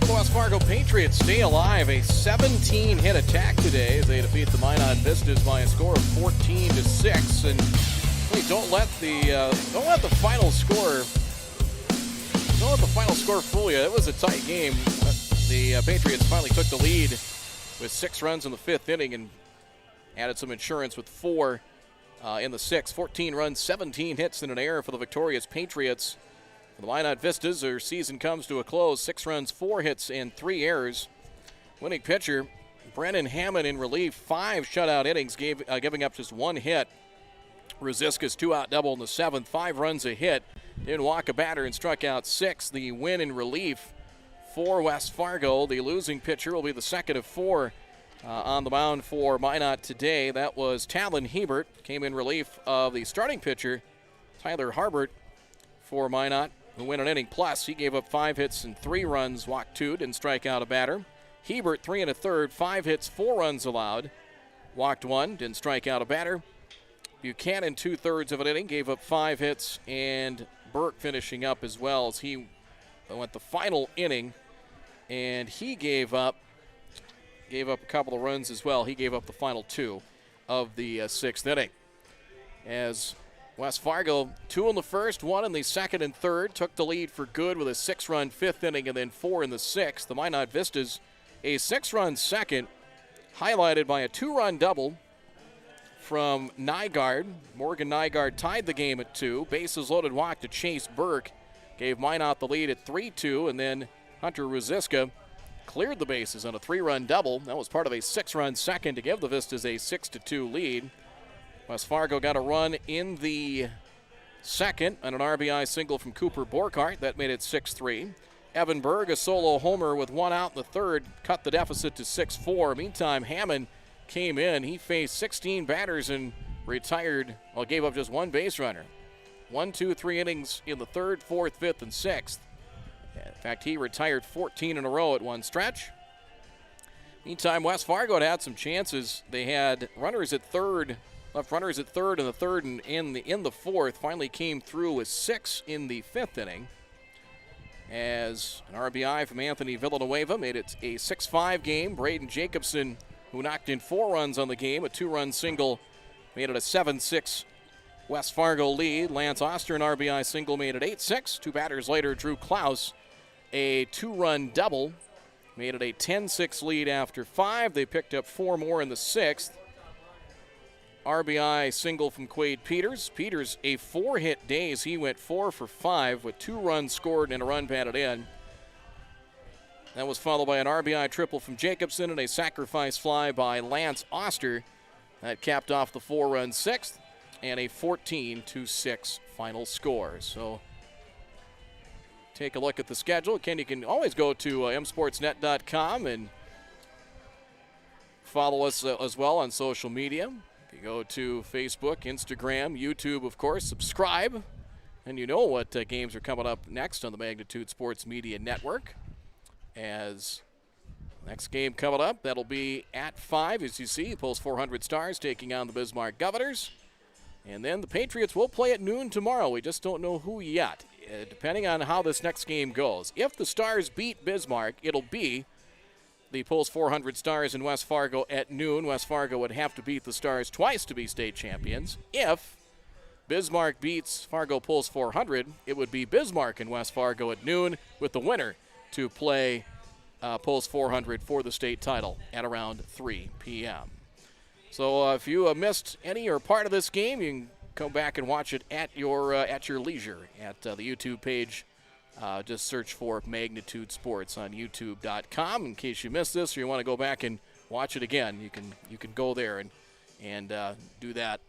S2: The West Fargo Patriots stay alive. A 17-hit attack today as they defeat the Minot Vistas by a score of 14-6. And wait, don't let the final score fool you. It was a tight game. The Patriots finally took the lead with 6 runs in the 5th inning and added some insurance with 4 in the 6th. 14 runs, 17 hits, and an error for the victorious Patriots. For the Minot Vistas, their season comes to a close. 6 runs, 4 hits, and 3 errors. Winning pitcher, Brennan Hammond in relief. 5 shutout innings, giving up just 1 hit. Ruziska's 2-out double in the 7th. 5 runs, a hit. Didn't walk a batter and struck out 6. The win in relief for West Fargo. The losing pitcher will be the second of 4 on the mound for Minot today. That was Talon Hebert. Came in relief of the starting pitcher, Tyler Harbert, for Minot, who went an inning plus. He gave up 5 hits and 3 runs, walked 2, didn't strike out a batter. Hebert, 3 1/3, 5 hits, 4 runs allowed, walked 1, didn't strike out a batter. Buchanan, 2/3 of an inning, gave up 5 hits, and Burke finishing up as well as he went the final inning, and he gave up a couple of runs as well. He gave up the final 2 of the 6th inning. As West Fargo, 2 in the 1st, 1 in the 2nd and 3rd, took the lead for good with a 6-run 5th inning and then 4 in the 6th. The Minot Vistas, a 6-run 2nd, highlighted by a 2-run double from Nygaard. Morgan Nygaard tied the game at 2. Bases loaded walk to Chase Burke gave Minot the lead at 3-2, and then Hunter Ruziska cleared the bases on a 3-run double. That was part of a 6-run 2nd to give the Vistas a 6-2 lead. West Fargo got a run in the 2nd on an RBI single from Cooper Borkart. That made it 6-3. Evan Berg, a solo homer with 1 out in the 3rd, cut the deficit to 6-4. Meantime, Hammond came in. He faced 16 batters and gave up just 1 base runner. 1, 2, 3 innings in the 3rd, 4th, 5th, and 6th. In fact, he retired 14 in a row at one stretch. Meantime, West Fargo had some chances. They had runners at 3rd, left runners at 3rd in the 3rd and in the 4th. Finally came through with 6 in the 5th inning, as an RBI from Anthony Villanueva made it a 6-5 game. Braden Jacobson, who knocked in 4 runs on the game, a 2-run single, made it a 7-6 West Fargo lead. Lance Oster, an RBI single, made it 8-6. 2 batters later, Drew Klaus, a 2-run double, made it a 10-6 lead after 5. They picked up 4 more in the 6th. RBI single from Quade Peters. Peters, a 4-hit day as he went 4 for 5 with 2 runs scored and a run batted in. That was followed by an RBI triple from Jacobson and a sacrifice fly by Lance Oster. That capped off the 4-run 6th and a 14-6 final score. So take a look at the schedule. Ken, you can always go to msportsnet.com and follow us as well on social media. If you go to Facebook, Instagram, YouTube, of course, subscribe, and you know what games are coming up next on the Magnitude Sports Media Network. As next game coming up, that'll be at 5, as you see, Post 400 Stars taking on the Bismarck Governors. And then the Patriots will play at noon tomorrow. We just don't know who yet, depending on how this next game goes. If the Stars beat Bismarck, it'll be the Post 400 Stars in West Fargo at noon. West Fargo would have to beat the Stars twice to be state champions. If Bismarck beats Fargo Post 400, it would be Bismarck in West Fargo at noon, with the winner to play Post 400 for the state title at around 3 p.m. So if you missed any or part of this game, you can come back and watch it at your leisure at the YouTube page. Just search for Magnitude Sports on YouTube.com. In case you missed this or you want to go back and watch it again, you can go there and do that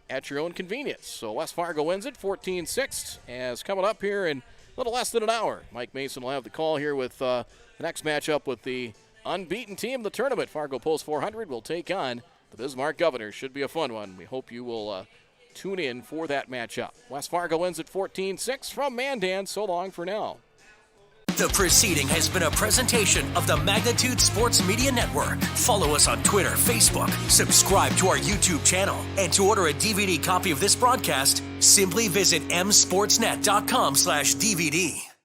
S2: at your own convenience. So West Fargo wins it 14-6, as coming up here in a little less than an hour, Mike Mason will have the call here with the next matchup with the unbeaten team in the tournament. Fargo Post 400 will take on the Bismarck Governors. Should be a fun one. We hope you will tune in for that matchup. West Fargo wins at 14-6 from Mandan. So long for now.
S1: The proceeding has been a presentation of the Magnitude Sports Media Network. Follow us on Twitter, Facebook, subscribe to our YouTube channel, and to order a DVD copy of this broadcast, simply visit msportsnet.com/DVD.